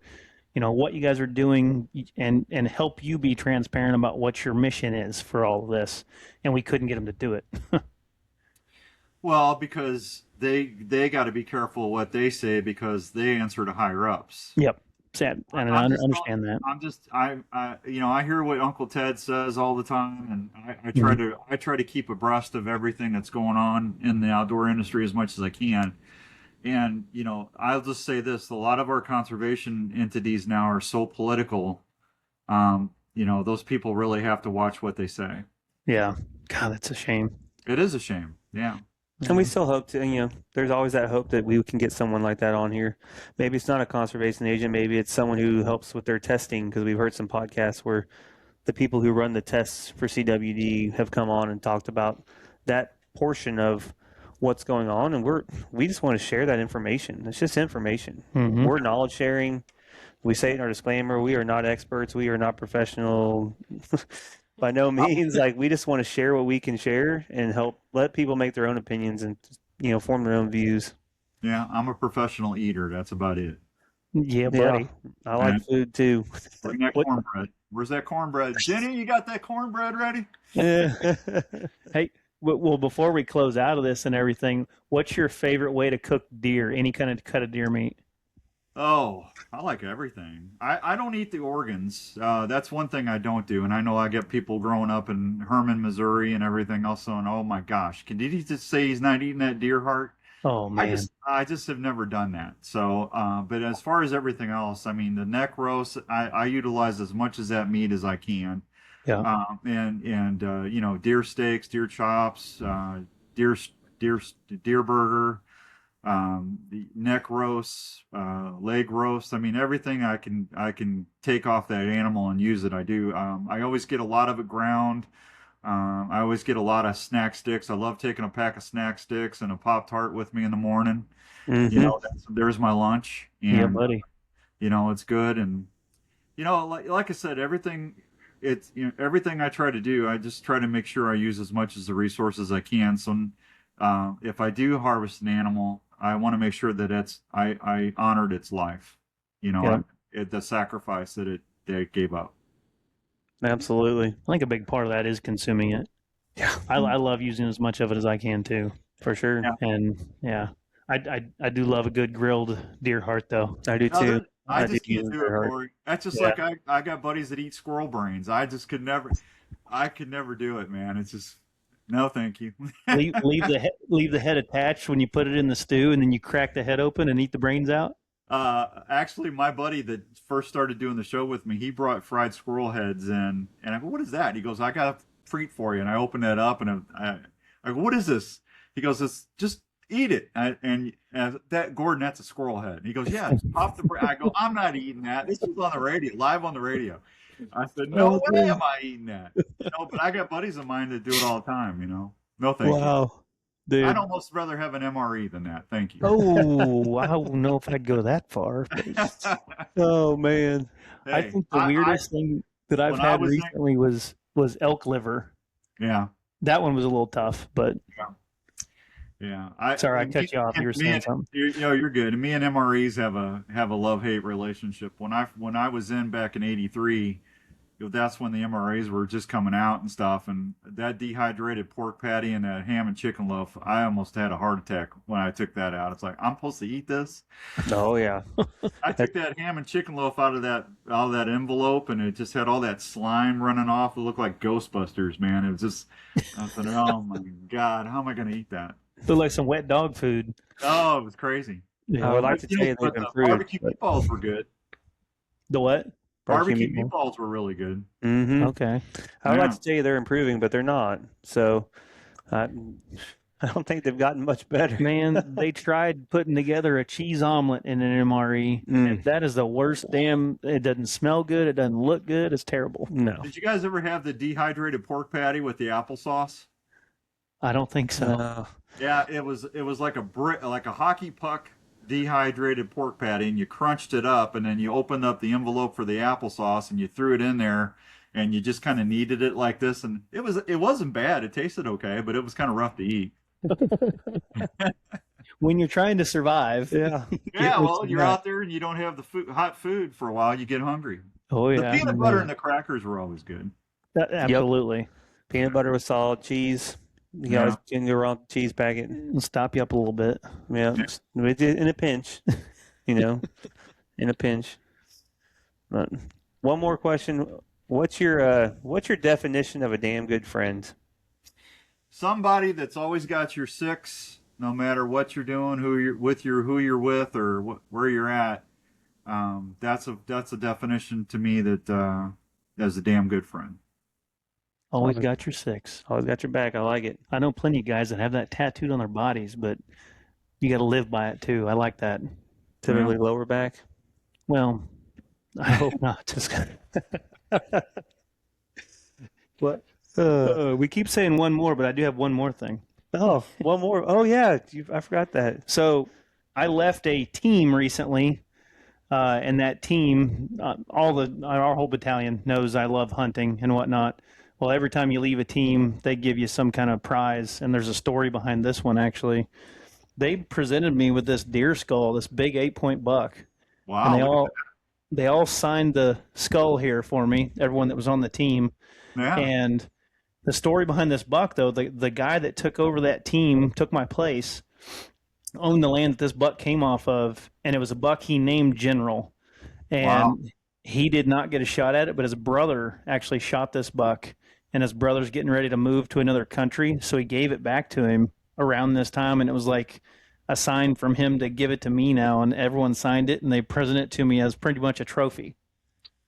[SPEAKER 1] what you guys are doing and help you be transparent about what your mission is for all of this. And we couldn't get them to do it.
[SPEAKER 3] Well, because they got to be careful what they say because they answer to higher ups.
[SPEAKER 1] Yep. Sad. And I understand that.
[SPEAKER 3] I hear what Uncle Ted says all the time, and I try to keep abreast of everything that's going on in the outdoor industry as much as I can. And, I'll just say this, a lot of our conservation entities now are so political. Those people really have to watch what they say.
[SPEAKER 1] Yeah. God, that's a shame.
[SPEAKER 3] It is a shame. Yeah.
[SPEAKER 2] And we still hope to, there's always that hope that we can get someone like that on here. Maybe it's not a conservation agent. Maybe it's someone who helps with their testing, because we've heard some podcasts where the people who run the tests for CWD have come on and talked about that portion of what's going on. And we just want to share that information. It's just information.
[SPEAKER 1] Mhm.
[SPEAKER 2] We're knowledge sharing. We say it in our disclaimer, we are not experts. We are not professional. By no means. Like we just want to share what we can share and help let people make their own opinions and form their own views.
[SPEAKER 3] Yeah. I'm a professional eater. That's about it.
[SPEAKER 1] Yeah, buddy.
[SPEAKER 2] I like food too.
[SPEAKER 3] Bring that cornbread. Where's that cornbread? Jenny, you got that cornbread ready?
[SPEAKER 1] Hey, Well, before we close out of this and everything, what's your favorite way to cook deer? Any kind of cut of deer meat?
[SPEAKER 3] Oh, I like everything. I don't eat the organs. That's one thing I don't do. And I know I get people growing up in Herman, Missouri and everything else saying, oh my gosh, did he just say he's not eating that deer heart?
[SPEAKER 1] Oh
[SPEAKER 3] I
[SPEAKER 1] man,
[SPEAKER 3] just have never done that. So, but as far as everything else, I mean, the neck roast, I utilize as much of that meat as I can.
[SPEAKER 1] yeah,
[SPEAKER 3] You know, deer steaks, deer chops, deer deer deer burger, the neck roasts, leg roast. I mean, everything I can take off that animal and use it. I do. I always get a lot of it ground. I always get a lot of snack sticks. I love taking a pack of snack sticks and a Pop Tart with me in the morning. You know, there's my lunch,
[SPEAKER 1] yeah,
[SPEAKER 3] and
[SPEAKER 1] buddy.
[SPEAKER 3] you know it's good. And you know, like I said, everything I try to do, I just try to make sure I use as much as the resources I can. So, if I do harvest an animal, I want to make sure that I honored its life. You know, the sacrifice that it gave up.
[SPEAKER 2] Absolutely.
[SPEAKER 1] I think a big part of that is consuming it.
[SPEAKER 2] Yeah.
[SPEAKER 1] I love using as much of it as I can too.
[SPEAKER 2] For sure.
[SPEAKER 3] Yeah.
[SPEAKER 1] And yeah, I do love a good grilled deer heart though.
[SPEAKER 2] I do too.
[SPEAKER 3] I
[SPEAKER 2] do
[SPEAKER 3] just
[SPEAKER 2] use
[SPEAKER 3] can't do
[SPEAKER 2] deer
[SPEAKER 3] it,
[SPEAKER 2] heart.
[SPEAKER 3] Corey. That's just
[SPEAKER 1] Yeah.
[SPEAKER 3] like I got buddies that eat squirrel brains. I could never do it, man. It's just no, thank you.
[SPEAKER 1] leave the head attached when you put it in the stew, and then you crack the head open and eat the brains out.
[SPEAKER 3] Actually, my buddy that first started doing the show with me, he brought fried squirrel heads in, and I go, "What is that?" He goes, "I got a treat for you." And I opened that up, and I go, "What is this?" He goes, "It's just eat it." And that Gordon, that's a squirrel head. And he goes, "Yeah, just pop the brain." I go, "I'm not eating that. This was on the radio, live on the radio." I said, "No way am I eating that." You know, but I got buddies of mine that do it all the time. You know, no thank you.
[SPEAKER 1] Dude.
[SPEAKER 3] I'd almost rather have an MRE than that. Thank you.
[SPEAKER 1] Oh, I don't know if I'd go that far.
[SPEAKER 2] Oh man.
[SPEAKER 1] I think the weirdest thing that I've
[SPEAKER 3] when I
[SPEAKER 1] had
[SPEAKER 3] was in-
[SPEAKER 1] recently was elk liver.
[SPEAKER 3] Yeah.
[SPEAKER 1] That one was a little tough, but
[SPEAKER 3] Yeah.
[SPEAKER 1] sorry, I cut you off. You were saying something.
[SPEAKER 3] You're good. And me and MREs have a love-hate relationship. When I was in back in '83, that's when the MREs were just coming out and stuff. And that dehydrated pork patty and that ham and chicken loaf, I almost had a heart attack when I took that out. It's like, I'm supposed to eat this?
[SPEAKER 2] Oh yeah.
[SPEAKER 3] I took that ham and chicken loaf out of that envelope, and it just had all that slime running off. It looked like Ghostbusters, man. It was just, I thought, oh my God, how am I going to eat that?
[SPEAKER 1] Looked like some wet dog food.
[SPEAKER 3] Oh, it was crazy.
[SPEAKER 2] I would like to tell you
[SPEAKER 3] But
[SPEAKER 2] they've
[SPEAKER 3] the
[SPEAKER 2] improved.
[SPEAKER 3] barbecue meatballs were good.
[SPEAKER 1] The what?
[SPEAKER 3] Barbecue meatballs were really good.
[SPEAKER 2] Mm-hmm.
[SPEAKER 1] Okay.
[SPEAKER 2] I would like
[SPEAKER 3] Yeah.
[SPEAKER 2] to tell you they're improving, but they're not. So I don't think they've gotten much better.
[SPEAKER 1] Man, they tried putting together a cheese omelet in an MRE. And that is the worst damn. It doesn't smell good. It doesn't look good. It's terrible.
[SPEAKER 2] No.
[SPEAKER 3] Did you guys ever have the dehydrated pork patty with the applesauce?
[SPEAKER 1] I don't think so.
[SPEAKER 2] No.
[SPEAKER 3] Yeah, it was like a hockey puck dehydrated pork patty, and you crunched it up, and then you opened up the envelope for the applesauce, and you threw it in there, and you just kind of kneaded it like this, and it wasn't bad. It tasted okay, but it was kind of rough to eat.
[SPEAKER 1] When you're trying to survive.
[SPEAKER 2] Yeah.
[SPEAKER 3] Yeah,
[SPEAKER 1] what
[SPEAKER 3] well,
[SPEAKER 1] you
[SPEAKER 3] you're
[SPEAKER 1] got.
[SPEAKER 3] out there and you don't have the hot food for a while. You get hungry.
[SPEAKER 1] Oh
[SPEAKER 3] The
[SPEAKER 1] yeah.
[SPEAKER 3] peanut butter and the crackers were always good.
[SPEAKER 1] Absolutely.
[SPEAKER 2] Peanut butter with solid cheese. You always can go wrong with the cheese packet.
[SPEAKER 1] It'll stop you up a little bit.
[SPEAKER 2] Yeah. In a pinch. In a pinch. But one more question. What's your definition of a damn good friend?
[SPEAKER 3] Somebody that's always got your six, no matter what you're doing, who you're with, or where you're at. That's a definition to me that as a damn good friend.
[SPEAKER 1] Always got your six.
[SPEAKER 2] Always got your back. I like it.
[SPEAKER 1] I know plenty of guys that have that tattooed on their bodies, but you got to live by it too. I like that.
[SPEAKER 2] Typically lower back.
[SPEAKER 1] Well, I hope not. Just what? We keep saying one more, but I do have one more thing.
[SPEAKER 2] Oh, one more. Oh yeah, I forgot that.
[SPEAKER 1] So I left a team recently, and that team, our whole battalion knows I love hunting and whatnot. Well, every time you leave a team, they give you some kind of prize, and there's a story behind this one actually. They presented me with this deer skull, this big 8-point buck,
[SPEAKER 3] Wow.
[SPEAKER 1] and they all signed the skull here for me. Everyone that was on the team.
[SPEAKER 3] Yeah.
[SPEAKER 1] And The story behind this buck, though, the guy that took over that team, took my place, owned the land that this buck came off of, and it was a buck he named General. And
[SPEAKER 3] Wow.
[SPEAKER 1] he did not get a shot at it, but his brother actually shot this buck, and his brother's getting ready to move to another country, so he gave it back to him around this time, and it was like a sign from him to give it to me now, and everyone signed it, and they presented it to me as pretty much a trophy.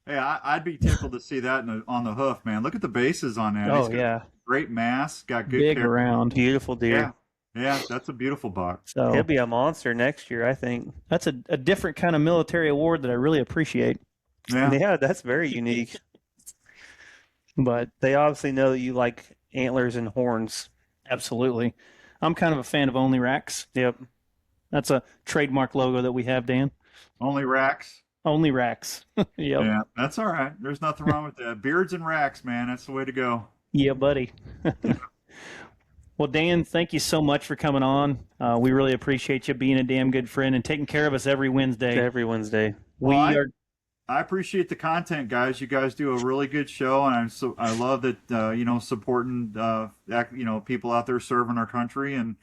[SPEAKER 3] Hey, I'd be tickled to see that on the hoof, man. Look at the bases on that.
[SPEAKER 1] Oh,
[SPEAKER 3] He's got
[SPEAKER 1] yeah.
[SPEAKER 3] great mass, got good
[SPEAKER 1] Big
[SPEAKER 3] character.
[SPEAKER 1] around.
[SPEAKER 2] Beautiful deer.
[SPEAKER 3] Yeah, that's a beautiful buck.
[SPEAKER 1] So
[SPEAKER 2] He'll be a monster next year, I think.
[SPEAKER 1] that's a different kind of military award that I really appreciate.
[SPEAKER 3] Yeah.
[SPEAKER 2] Yeah, that's very unique.
[SPEAKER 1] But
[SPEAKER 2] They obviously know that you like antlers and horns.
[SPEAKER 1] absolutely. I'm kind of a fan of Only Racks.
[SPEAKER 2] Yep.
[SPEAKER 1] That's a trademark logo that we have, Dan.
[SPEAKER 3] Only racks.
[SPEAKER 1] Only Racks. Yep.
[SPEAKER 3] Yeah, that's all right. There's nothing wrong with that. Beards and racks, man. That's the way to go.
[SPEAKER 1] Yeah, buddy. Well, Dan, thank you so much for coming on. We really appreciate you being a damn good friend and taking care of us every Wednesday.
[SPEAKER 2] Every Wednesday.
[SPEAKER 1] We
[SPEAKER 3] Well,
[SPEAKER 1] are
[SPEAKER 3] I appreciate the content, guys. You guys do a really good show, and I love that supporting people out there serving our country, and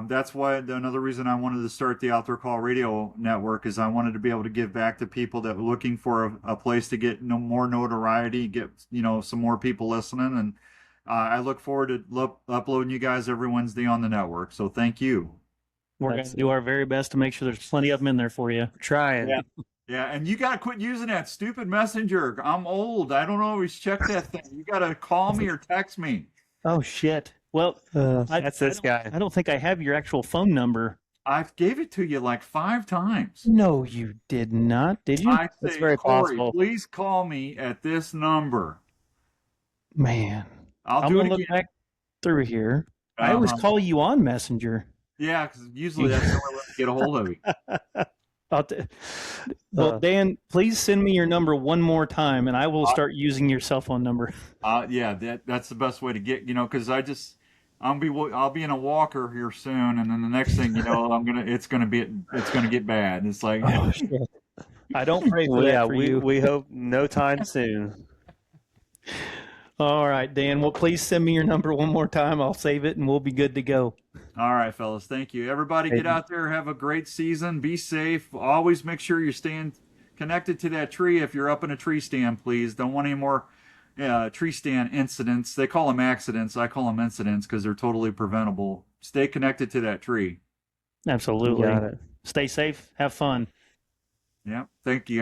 [SPEAKER 3] that's why another reason I wanted to start the Outdoor Call Radio Network is I wanted to be able to give back to people that were looking for a place to get more notoriety, get some more people listening, and I look forward to uploading you guys every Wednesday on the network. So thank you.
[SPEAKER 1] we're going
[SPEAKER 2] That's
[SPEAKER 1] to do our very best to make sure there's plenty of them in there for you.
[SPEAKER 2] Trying.
[SPEAKER 3] Yeah. Yeah, and you gotta quit using that stupid messenger. I'm old. I don't always check that thing. You gotta call me or text me.
[SPEAKER 1] Oh shit. Well,
[SPEAKER 2] That's this guy.
[SPEAKER 1] I don't think I have your actual phone number.
[SPEAKER 3] I gave it to you like 5 times.
[SPEAKER 1] No, you did not. Did you?
[SPEAKER 3] I
[SPEAKER 2] That's
[SPEAKER 3] say,
[SPEAKER 2] very
[SPEAKER 3] Corey,
[SPEAKER 2] possible.
[SPEAKER 3] please call me at this number.
[SPEAKER 1] Man,
[SPEAKER 3] I'll
[SPEAKER 1] I'm
[SPEAKER 3] do it
[SPEAKER 1] gonna look
[SPEAKER 3] again.
[SPEAKER 1] back through here. I always
[SPEAKER 3] Uh-huh.
[SPEAKER 1] call you on Messenger.
[SPEAKER 3] Yeah, because usually that's the only way to get a hold of you.
[SPEAKER 1] Well,
[SPEAKER 2] Uh.
[SPEAKER 1] Dan, please send me your number one more time, and I will start using your cell phone number.
[SPEAKER 3] Yeah, that's the best way to get because I'll be in a walker here soon, and then the next thing you know, it's gonna get bad. It's like
[SPEAKER 1] Oh, shit. I don't pray for
[SPEAKER 2] Well,
[SPEAKER 1] that
[SPEAKER 2] yeah,
[SPEAKER 1] for
[SPEAKER 2] we,
[SPEAKER 1] you.
[SPEAKER 2] we hope no time soon.
[SPEAKER 1] All right, Dan. Well, please send me your number one more time. I'll save it, and we'll be good to go.
[SPEAKER 3] all right, fellas. Thank you. Everybody, get out there, have a great season. Be safe. Always make sure you're staying connected to that tree. If you're up in a tree stand, please don't want any more tree stand incidents. They call them accidents. I call them incidents because they're totally preventable. Stay connected to that tree.
[SPEAKER 1] Absolutely.
[SPEAKER 2] Got it.
[SPEAKER 1] Stay safe. Have fun.
[SPEAKER 3] Yeah. Thank you.